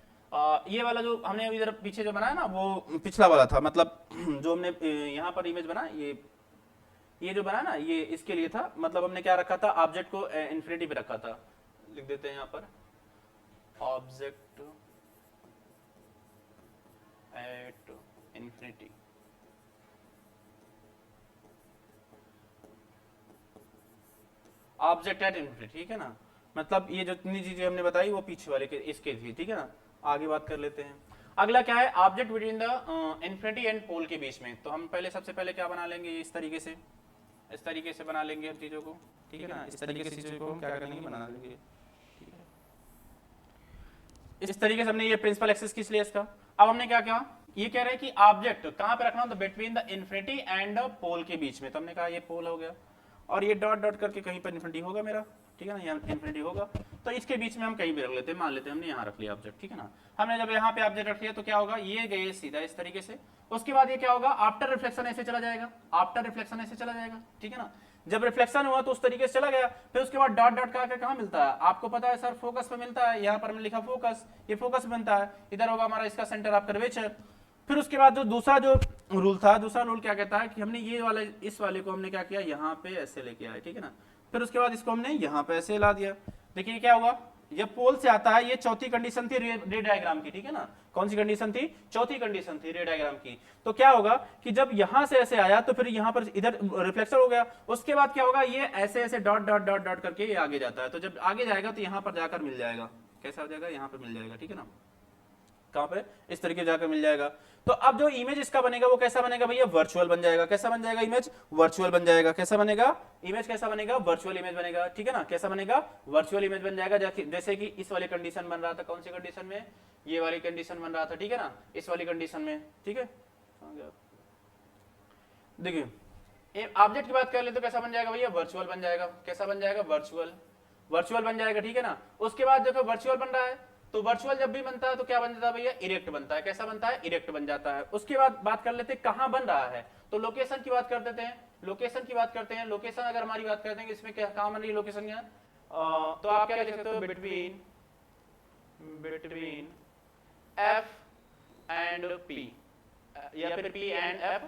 ये वाला जो हमने अभी इधर पीछे जो बनाया ना वो पिछला वाला था, मतलब जो हमने यहाँ पर इमेज बना, ये जो बना ना ये इसके लिए था, मतलब हमने क्या रखा था, ऑब्जेक्ट को इन्फिनिटी पे रखा था, लिख देते हैं यहाँ पर object at infinity, object at infinity, ठीक है ना, मतलब ये जितनी चीजें हमने बताई वो पीछे वाले के इसके थी, ठीक है ना। आगे बात कर लेते हैं, अगला क्या है, object between the infinity and pole के बीच में। तो हम पहले सबसे पहले क्या बना लेंगे, इस तरीके से बना लेंगे हम चीजों को, ठीक है ना, इस तरीके से चीजों को हम क्या करेंगे, बना लेंगे, ठीक है। इस तरीके से हमने ये प्रिंसिपल एक्सिस किस लिए इसका। अब हमने क्या किया, ये कह रहे हैं कि ऑब्जेक्ट कहां पे रखना, तो between the infinity and the pole के बीच में। तो हमने कहा ये पोल हो गया और ये डॉट डॉट करके कहीं पर इन्फिनिटी होगा मेरा, ठीक है ना, यहाँ इन्फिनिटी होगा, तो इसके बीच में हम कहीं भी रख लेते हैं, मान लेते हैं हमने यहाँ रख लिया ऑब्जेक्ट, ठीक है ना। हमने जब यहाँ पे ऑब्जेक्ट रख लिया तो क्या होगा, ये गए सीधा इस तरीके से। उसके बाद ये क्या होगा, आफ्टर रिफ्लेक्शन ऐसे चला जाएगा, आफ्टर रिफ्लेक्शन ऐसे चला जाएगा, ठीक है ना। जब रिफ्लेक्शन हुआ तो उस तरीके से चला गया, फिर उसके बाद डॉट डॉट का कहाँ मिलता है, आपको पता है सर, फोकस पे मिलता है, यहाँ पर हमने लिखा फोकस, ये फोकस बनता है, इधर होगा हमारा इसका सेंटर ऑफ कर्वेचर। फिर उसके बाद जो दूसरा जो रूल था, दूसरा रूल क्या कहता है कि हमने ये वाला इस वाले को हमने क्या किया, यहाँ पे ऐसे लेके आए, ठीक है ना। फिर उसके बाद इसको हमने यहाँ पे ऐसे ला दिया। देखिए क्या हुआ, ये पोल से आता है, ये चौथी कंडीशन थी रे डायग्राम की, ठीक है ना। कौन सी कंडीशन थी, चौथी कंडीशन थी रे डायग्राम की। तो क्या होगा कि जब यहां से ऐसे आया तो फिर यहाँ पर इधर रिफ्लेक्शन हो गया। उसके बाद क्या होगा, ये ऐसे ऐसे डॉट डॉट डॉट डॉट करके ये आगे जाता है। तो जब आगे जाएगा तो यहाँ पर जाकर मिल जाएगा, कैसा हो जाएगा, यहाँ पर मिल जाएगा, ठीक है ना, कहां पे, इस तरीके जाकर मिल जाएगा। तो अब जो इमेज इसका बनेगा वो कैसा बनेगा भैया, वर्चुअल बन जाएगा। कैसा बन जाएगा इमेज, वर्चुअल बन जाएगा। कैसा बनेगा इमेज, कैसा बनेगा, वर्चुअल इमेज बनेगा, ठीक है ना। कैसा बनेगा, वर्चुअल इमेज बन जाएगा। जैसे कि इस वाली कंडीशन बन रहा था, कौन सी कंडीशन में, ये वाली कंडीशन बन रहा था, ठीक है ना, इस वाली कंडीशन में, ठीक है। देखिए ऑब्जेक्ट की बात कर ले तो कैसा बन जाएगा भैया, वर्चुअल बन जाएगा। कैसा बन जाएगा, वर्चुअल, वर्चुअल बन जाएगा, ठीक है ना। उसके बाद देखो वर्चुअल बन रहा है, तो वर्चुअल जब भी बनता है तो क्या बन जाता है भैया, इरेक्ट बनता है। कैसा बनता है, इरेक्ट बन जाता है। उसके बाद बात कर लेते हैं कहां बन रहा है, तो लोकेशन की बात कर देते हैं। लोकेशन की बात करते हैं, लोकेशन अगर हमारी बात करते हैं कि इसमें क्या कहां बन रही है लोकेशन, यहाँ तो आप क्या लिख सकते हो, बिटवीन एफ एंड पी, या फिर पी एंड एफ,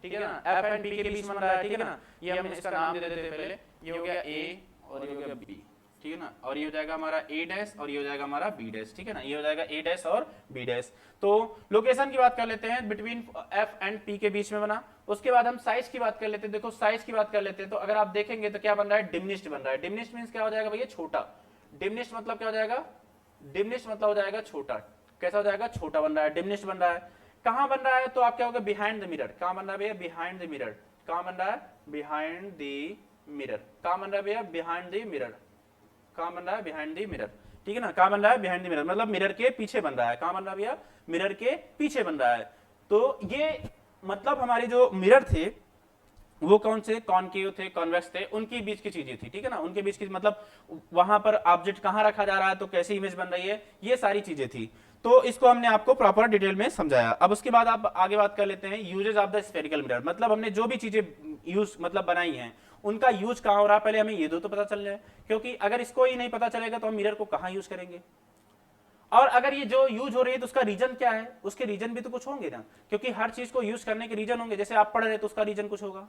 ठीक है ना, एफ एंड पी के बीच में बन रहा है, ठीक है ना। ये हम इसका नाम दे देते हैं पहले, ये हो गया ए और ये हो गया बी, ठीक है ना, और ये हो जाएगा हमारा ए डैश और ये हो जाएगा हमारा बी डैश, ठीक है ना, ये हो जाएगा ए डैश और बी डैश। तो लोकेशन की बात कर लेते हैं, बिटवीन एफ एंड पी के बीच में बना। उसके बाद हम साइज की बात कर लेते हैं। देखो साइज की बात कर लेते हैं तो अगर आप देखेंगे तो क्या बन रहा है, डिमिनिश्ड बन रहा है। डिमिनिश्ड मींस क्या हो जाएगा भैया, छोटा। डिमिनिश्ड मतलब क्या हो जाएगा, डिमिनिश्ड मतलब हो जाएगा छोटा। कैसा हो जाएगा, छोटा बन रहा है, डिमिनिश्ड बन रहा है। कहां बन रहा है, तो आप क्या होगा, बिहाइंड द मिरर। कहां बन रहा है भैया, बिहाइंड द मिरर। कहां बन रहा है, बिहाइंड द मिरर। कहां बन रहा है भैया, बिहाइंड द मिरर। कहां बन रहा है, बिहाइंड द मिरर, ठीक है ना। कहां बन रहा है, बिहाइंड द मिरर, मतलब मिरर के पीछे बन रहा है। कहां बन रहा है भैया, मिरर के पीछे बन रहा है। तो ये मतलब हमारे जो मिरर थे वो कौन से, कॉनकेव थे, कॉन्वेक्स थे, उनके बीच की चीजें थी, ठीक है ना। उनके बीच की मतलब वहां पर ऑब्जेक्ट कहां रखा जा रहा है, तो कैसी इमेज बन रही है, ये सारी चीजें थी। तो इसको हमने आपको प्रॉपर डिटेल में समझाया। अब उसके बाद आप आगे बात कर लेते हैं uses of the spherical mirror. मतलब हमने जो भी चीजें यूज मतलब बनाई हैं उनका यूज कहां हो रहा है, पहले हमें ये दो तो पता चल जाए, क्योंकि अगर इसको ही नहीं पता चलेगा तो हम मिरर को कहां यूज करेंगे। और अगर ये जो यूज हो रही है तो उसका रीजन क्या है, उसके रीजन भी तो कुछ होंगे ना, क्योंकि हर चीज को यूज करने के रीजन होंगे। जैसे आप पढ़ रहे तो उसका रीजन कुछ होगा,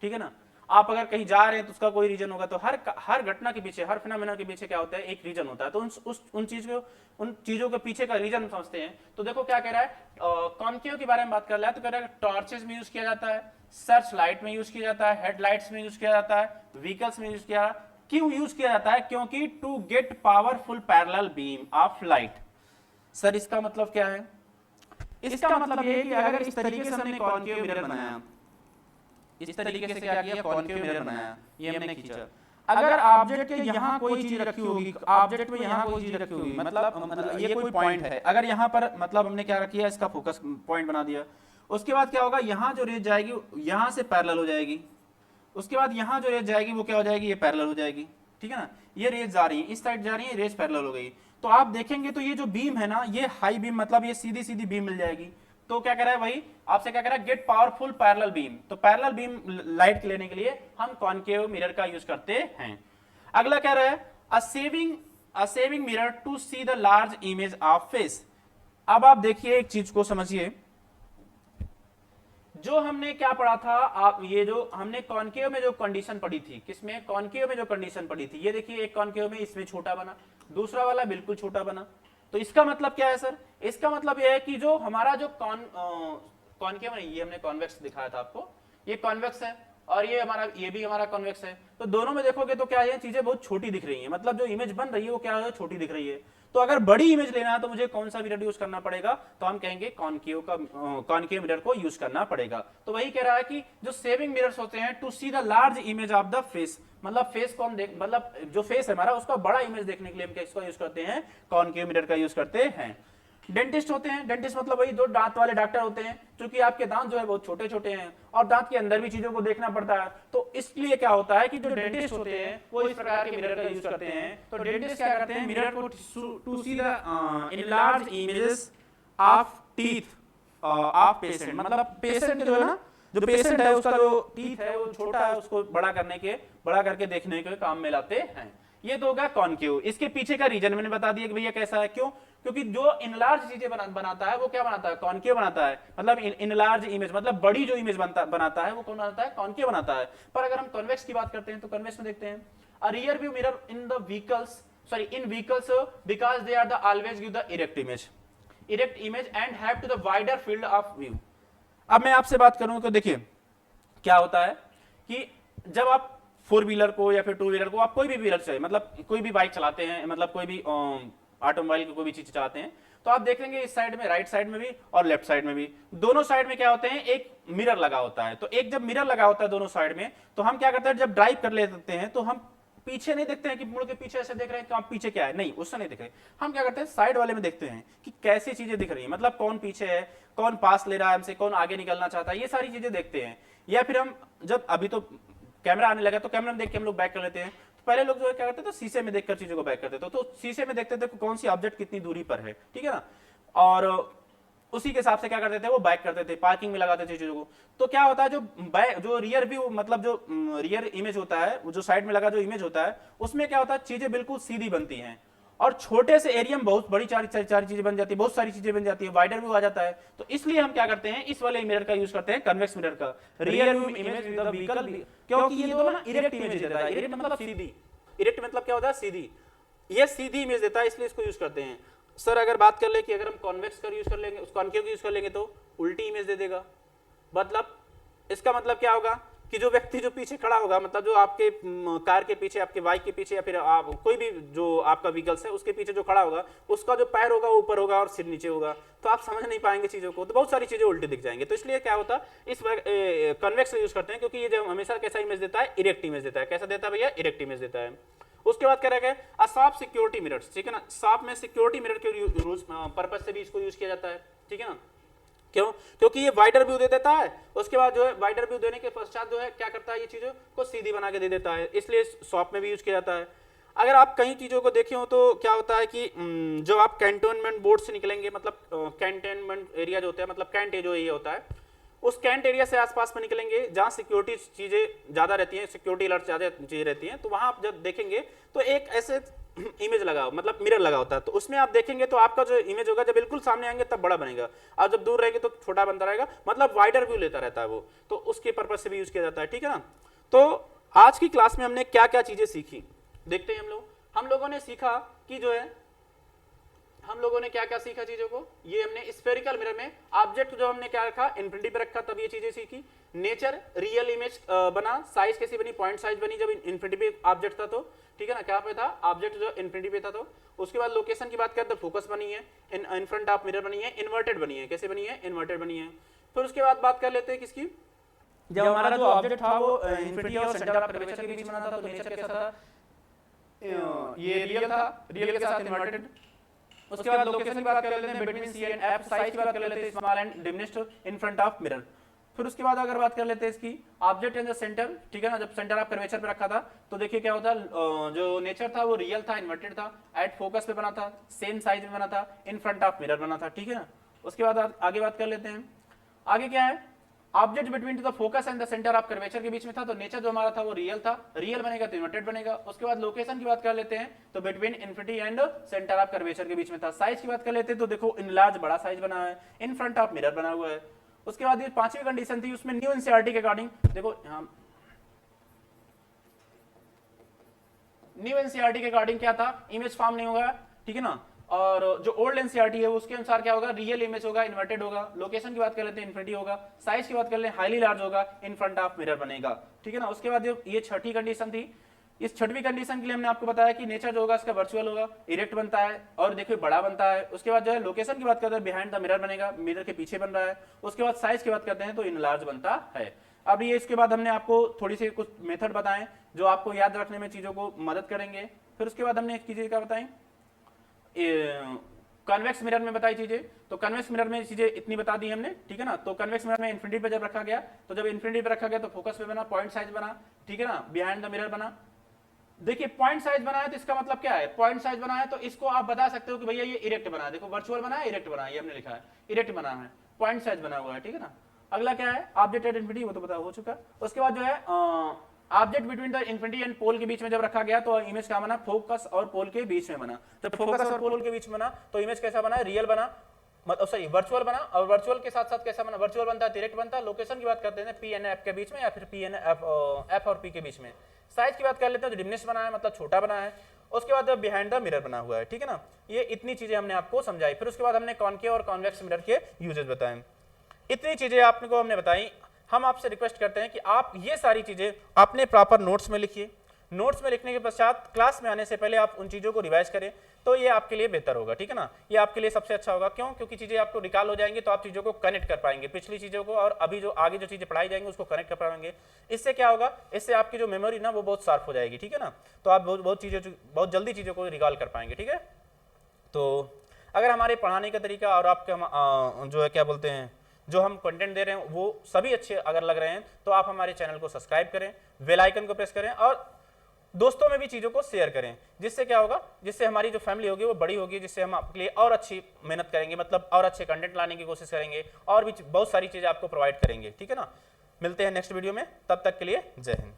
ठीक है ना। आप अगर कहीं जा रहे हैं तो उसका कोई रीजन होगा। तो हर घटना के पीछे, हर फिनोमेना के पीछे क्या होता है, एक रीजन होता है। तो उन चीजों के पीछे का रीजन समझते हैं। तो देखो क्या कह रहा है, कॉनकेव के बारे में बात कर रहा है, तो कह रहा है टॉर्चेस में यूज किया जाता है, सर्च लाइट में यूज किया जाता है, हेडलाइट्स में यूज किया जाता है, व्हीकल्स में यूज किया। क्यों यूज किया जाता है, क्योंकि to get powerful parallel beam of light. Sir इसका मतलब क्या है? इसका मतलब ये है कि अगर इस तरीके से हमने कॉनकेव मिरर बनाया, इस तरीके से क्या किया, कॉनकेव मिरर बनाया, ये हमने खींचा, अगर ऑब्जेक्ट के यहाँ कोई चीज रखी होगी, ऑब्जेक्ट में यहाँ कोई चीज रखी होगी, मतलब ये कोई पॉइंट है, अगर यहाँ पर मतलब हमने क्या रखी है, इसका फोकस पॉइंट बना दिया, उसके बाद क्या होगा, यहाँ जो रेज जाएगी यहाँ से पैरेलल हो जाएगी, उसके बाद यहाँ जो रेज जाएगी वो क्या हो जाएगी, ये पैरेलल हो जाएगी, ठीक है ना, ये रेज जा रही है इस साइड जा रही है, रेज पैरेलल हो गई, तो आप देखेंगे तो ये जो बीम है ना, ये हाई बीम, मतलब ये सीधी सीधी बीम मिल जाएगी। तो क्या कह रहा है भाई, आपसे क्या कह रहा है, गेट पावरफुल पैरेलल बीम। तो पैरेलल बीम लाइट लेने के लिए हम कॉनकेव मिरर का यूज करते हैं। अगला कह रहा है a shaving mirror to see the large image of face. अब आप देखिए एक चीज को समझिए, जो हमने क्या पढ़ा था, आप ये जो हमने कॉनकेव में जो कंडीशन पढ़ी थी, किसमें, कॉनकेव में जो कंडीशन पढ़ी थी, ये देखिए एक कॉनकेव में इसमें छोटा बना, दूसरा वाला बिल्कुल छोटा बना। तो इसका मतलब क्या है सर, इसका मतलब यह है कि जो हमारा जो कॉनकेव नहीं, ये हमने कॉन्वेक्स दिखाया था आपको, ये कॉन्वेक्स है और ये हमारा, ये भी हमारा कॉन्वेक्स है। तो दोनों में देखोगे तो क्या है, चीजें बहुत छोटी दिख रही हैं, मतलब जो इमेज बन रही है वो क्या है, छोटी दिख रही है। तो अगर बड़ी इमेज लेना है तो मुझे कौन सा मिरर यूज करना पड़ेगा, तो हम कहेंगे कॉनकेव मिरर को यूज करना पड़ेगा। तो वही कह रहा है कि जो सेविंग मिरर्स होते हैं to see the large image of the face, मतलब फेस को हम देख, मतलब जो फेस है हमारा उसका बड़ा इमेज देखने के लिए हम किसका यूज करते हैं, कॉनकेव मिरर का यूज करते हैं। डेंटिस्ट होते हैं, डेंटिस्ट मतलब वही जो दांत वाले डॉक्टर होते हैं, क्योंकि आपके दांत जो है बहुत छोटे छोटे हैं और दांत के अंदर भी चीजों को देखना पड़ता है, तो इसलिए क्या होता है कि जो डेंटिस्ट होते हैं वो इस प्रकार के मिरर का यूज करते हैं। तो डेंटिस्ट क्या करते हैं, मिरर को to see the enlarge images of teeth of patient, मतलब पेशेंट जो है ना, जो पेशेंट है उसका जो टीथ है वो छोटा है, उसको बड़ा करके देखने के काम में लाते हैं। ये तो होगा कॉनकेव। इसके पीछे का रीजन मैंने बता दिया कि भैया कैसा है, क्यों, क्योंकि जो इनलार्ज चीजें बनाता है वो क्या बनाता है, कॉनकेव बनाता है, मतलब इनलार्ज इमेज, मतलब बड़ी जो इमेज बनाता है वो कौन बनाता है, कॉनकेव बनाता है। पर अगर हम कॉन्वेक्स की बात करते हैं तो कॉन्वेक्स में देखते हैं a rear view mirror in the vehicles, in vehicles because they are the always give the erect image and have to the wider field of view. अब मैं आपसे बात करूं तो देखिए क्या होता है कि जब आप फोर व्हीलर को या फिर टू व्हीलर को, आप कोई भी व्हीलर से, मतलब कोई भी बाइक चलाते हैं, मतलब कोई भी ऑटोमोबाइल की कोई भी चीज चलाते हैं, तो आप देखेंगे इस साइड में, राइट साइड में भी और लेफ्ट साइड में भी, दोनों साइड में क्या होते हैं, एक मिरर लगा होता है। तो एक जब मिरर लगा होता है दोनों साइड में, तो हम क्या करते हैं, जब ड्राइव कर लेते हैं तो हम पीछे नहीं देखते हैं कि मुड़ के पीछे ऐसे देख रहे हैं कि आप पीछे क्या है, नहीं, उससे नहीं देख रहे। हम क्या करते हैं, साइड वाले में देखते हैं कि कैसी चीजें दिख रही है, मतलब कौन पीछे है, कौन पास ले रहा है हमसे, कौन आगे निकलना चाहता है, ये सारी चीजें देखते हैं। या फिर हम जब अभी तो कैमरा आने लगा तो कैमरा में देख के हम लोग बैक कर लेते हैं। तो पहले लोग जो है क्या करते थे, शीशे में देखकर चीजों को बैक करते थे, तो शीशे में देखते थे कौन सी ऑब्जेक्ट कितनी दूरी पर है, ठीक है ना, और उसी के हिसाब से क्या करते थे, वो बैक करते थे, पार्किंग में लगाते थे चीजों को। तो क्या होता है, जो रियर व्यू, मतलब जो रियर इमेज होता है, जो साइड में लगा जो इमेज होता है, उसमें क्या होता है, चीजें बिल्कुल सीधी बनती हैं और छोटे से एरिया में बहुत बड़ी सारी चीजें बन जाती है, बहुत सारी चीजें बन जाती है, वाइडर व्यू आ जाता है। तो इसलिए हम क्या करते हैं, इस वाले मिरर का यूज करते हैं, कन्वेक्स मिरर का, rear view image with the vehicle, क्योंकि ये दोनों ना इरेक्ट इमेज देता है। इरेक्ट मतलब सीधी, इरेक्ट मतलब क्या होता है, सीधी, ये सीधी इमेज देता है, इसलिए इसको यूज करते हैं। सर अगर बात कर ले कि अगर हम कॉन्वेक्स का यूज कर लेंगे, उस कॉनकेव का यूज कर लेंगे तो उल्टी इमेज दे देगा। मतलब इसका मतलब क्या होगा कि जो व्यक्ति जो पीछे खड़ा होगा, मतलब जो आपके कार के पीछे, आपके बाइक के पीछे, या फिर आप कोई भी जो आपका व्हीकल्स है उसके पीछे जो खड़ा होगा, उसका जो पैर होगा ऊपर होगा और सिर नीचे होगा, तो आप समझ नहीं पाएंगे चीजों को, तो बहुत सारी चीजें उल्टी दिख जाएंगे। तो इसलिए क्या होता है, इस कन्वेक्स का यूज करते हैं, क्योंकि ये जो हमेशा कैसा इमेज देता है, इरेक्ट इमेज देता है। कैसा देता है भैया, इरेक्ट इमेज देता है। उसके बाद क्या रहेगा, सॉफ्ट सिक्योरिटी मिरर्स, ठीक है ना, सॉफ्ट में सिक्योरिटी मिरर के पर्पज से भी इसको यूज किया जाता है, ठीक है ना, क्यों, क्योंकि ये वाइडर व्यू दे देता है। उसके बाद जो है वाइडर व्यू देने के पश्चात जो है क्या करता है, ये चीजों को सीधी बना के दे देता है, इसलिए सॉफ्ट में भी यूज किया जाता है। अगर आप कई चीजों को देखे हो तो क्या होता है कि जो आप कैंटोनमेंट बोर्ड से निकलेंगे, मतलब कैंटोनमेंट एरिया जो होता है, मतलब कैंट जो ये होता है, उस कैंट एरिया से आसपास में निकलेंगे जहां सिक्योरिटी चीजें ज्यादा रहती हैं, सिक्योरिटी अलर्ट ज्यादा चीजें रहती हैं, तो वहां आप जब देखेंगे तो एक ऐसे इमेज लगा, मतलब मिरर लगा होता है, तो उसमें आप देखेंगे तो आपका जो इमेज होगा जब बिल्कुल सामने आएंगे तब बड़ा बनेगा, और जब दूर रहेंगे तो छोटा बनता रहेगा, मतलब वाइडर व्यू लेता रहता है वो, तो उसके पर्पज से भी यूज किया जाता है, ठीक है ना। तो आज की क्लास में हमने क्या क्या चीजें सीखी, देखते हैं हम लोगों ने सीखा कि जो है, हम लोगों ने क्या क्या सीखा चीजों को, ये हमने स्फेरिकल मिरर में ऑब्जेक्ट जो हमने क्या रखा, इन्फिनिटी पे रखा, तब ये चीजें सीखी। नेचर, रियल इमेज बना, साइज कैसी बनी, पॉइंट साइज बनी जब इन्फिनिटी पे ऑब्जेक्ट था। तो ठीक है ना, क्या पे था, ऑब्जेक्ट जो इन्फिनिटी पे था। तो उसके बाद लोकेशन की बात करें तो फोकस बनी है, इन फ्रंट ऑफ मिरर बनी है, इन्वर्टेड बनी है। कैसे बनी है, इन्वर्टेड बनी है। फिर उसके बाद बात कर लेते हैं किसकी, जब हमारा जो ऑब्जेक्ट था वो इन्फिनिटी और सेंटर ऑफ कर्वेचर के बीच में बना था, तो नेचर कैसा था, ये रियल था, रियल के साथ इन्वर्टेड। उसके बाद लोकेशन की बात कर लेते हैं, between C and F. Size की बात कर लेते हैं, small and diminished in front of mirror. फिर उसके बाद अगर बात कर लेते हैं इसकी ऑब्जेक्ट इन द सेंटर, ठीक है ना, जब सेंटर ऑफ कर्वेचर पे रखा था तो देखिए क्या होता, जो नेचर था वो रियल था, इन्वर्टेड था, एट फोकस पे बना था, सेम साइज में बना था, इन फ्रंट ऑफ मिरर बना था, ठीक है ना। उसके बाद आगे बात कर लेते हैं, आगे क्या है, object between the focus and the centre of curvature के बीच में था, तो नेचर जो हमारा था वो रियल था, रियल बनेगा तो इन्वर्टेड बनेगा। उसके बाद लोकेशन की बात कर लेते हैं, तो between infinity and centre of curvature के बीच में था। साइज की बात कर लेते हैं, तो देखो इनलार्ज बड़ा साइज बना है, इन फ्रंट ऑफ मिरर बना हुआ है। उसके बाद ये पांचवी कंडीशन थी, उसमें न्यू एनसीईआरटी के अकॉर्डिंग, देखो न्यू एनसीईआरटी के अकॉर्डिंग क्या था, इमेज फॉर्म नहीं होगा, ठीक है ना। और जो ओल्ड एनसीईआरटी है उसके अनुसार क्या होगा, रियल इमेज होगा, इन्वर्टेड होगा। लोकेशन की बात कर लेते हैं, इन्फिनिटी होगा। साइज की बात कर लेते हैं, हाईली लार्ज होगा, इन फ्रंट ऑफ मिरर बनेगा, ठीक है ना। उसके बाद ये छठी कंडीशन थी। इस छठवीं कंडीशन के लिए हमने आपको बताया कि नेचर जो होगा इसका वर्चुअल होगा, इरेक्ट बनता है और देखिए बड़ा बनता है। उसके बाद जो है लोकेशन की बात करते हैं, बिहाइंड द मिरर बनेगा, मिरर के पीछे बन रहा है। उसके बाद साइज की बात करते हैं तो इनलार्ज बनता है। अब ये इसके बाद हमने आपको थोड़ी सी कुछ मेथड बताएं जो आपको याद रखने में चीजों को मदद करेंगे। फिर उसके बाद हमने एक चीज क्या बताई, कन्वेक्स मिरर में बताई चीजें। तो कन्वेक्स मिरर में चीजें इतनी बता दी हमने, ठीक है ना। तो कन्वेक्स मिरर में इन्फिनिटी पे जब रखा गया, तो जब इन्फिनिटी पे रखा गया तो फोकस पे बना, पॉइंट साइज बना, ठीक है ना, बिहाइंड द मिरर बना। देखिए पॉइंट साइज बना है तो इसका मतलब क्या है, पॉइंट साइज बना है तो इसको आप बता सकते हो कि भैया ये इरेक्ट बना है। देखो वर्चुअल बना है, इरेक्ट बना है, ये हमने लिखा है, इरेक्ट बना है, पॉइंट साइज बना हुआ है, ठीक है ना। अगला क्या है, ऑब्जेक्ट एट इन्फिनिटी, वो तो पता हो चुका। उसके बाद जो है object between the infinity and pole के बीच में जब रखा गया तो इमेज क्या बना, फोकस और पोल के बीच में बना। तो फोकस और पोल के बीच में बना तो इमेज कैसा बना, रियल बना, मतलब सॉरी वर्चुअल बना। और वर्चुअल के साथ साथ कैसा बना, वर्चुअल बनता है, डायरेक्ट बनता है। लोकेशन की बात करते हैं पी एंड एफ के बीच में या फिर पी एंड एफ और पी के बीच में। साइज की बात कर लेते हैं तो डिमिनिश बना है, मतलब छोटा बना है। उसके बाद बिहाइंड द मिरर बना हुआ है, ठीक है ना। ये इतनी चीजें हमने आपको समझाई। फिर उसके बाद हमने कॉनकेव और कॉन्वेक्स मिरर के यूजेस बताए। इतनी चीजें आपको हमने बताई। हम आपसे रिक्वेस्ट करते हैं कि आप ये सारी चीजें अपने प्रॉपर नोट्स में लिखिए। नोट्स में लिखने के पश्चात क्लास में आने से पहले आप उन चीजों को रिवाइज करें, तो ये आपके लिए बेहतर होगा, ठीक है ना। ये आपके लिए सबसे अच्छा होगा। क्यों? क्योंकि चीजें आपको रिकॉल हो जाएंगी तो आप चीजों को कनेक्ट कर पाएंगे, पिछली चीजों को और अभी जो आगे जो चीजें पढ़ाई जाएंगी उसको कनेक्ट कर पाएंगे। इससे क्या होगा, इससे आपकी जो मेमोरी ना वो बहुत शार्प हो जाएगी, ठीक है ना। तो आप बहुत जल्दी चीजों को रिकॉल कर पाएंगे, ठीक है। तो अगर हमारे पढ़ाने का तरीका और आपके जो है क्या बोलते हैं, जो हम कंटेंट दे रहे हैं वो सभी अच्छे अगर लग रहे हैं तो आप हमारे चैनल को सब्सक्राइब करें, बेल आइकन को प्रेस करें और दोस्तों में भी चीज़ों को शेयर करें। जिससे क्या होगा, जिससे हमारी जो फैमिली होगी वो बड़ी होगी, जिससे हम आपके लिए और अच्छी मेहनत करेंगे, मतलब और अच्छे कंटेंट लाने की कोशिश करेंगे और भी बहुत सारी चीज़ें आपको प्रोवाइड करेंगे, ठीक है ना। मिलते हैं नेक्स्ट वीडियो में, तब तक के लिए जय हिंद।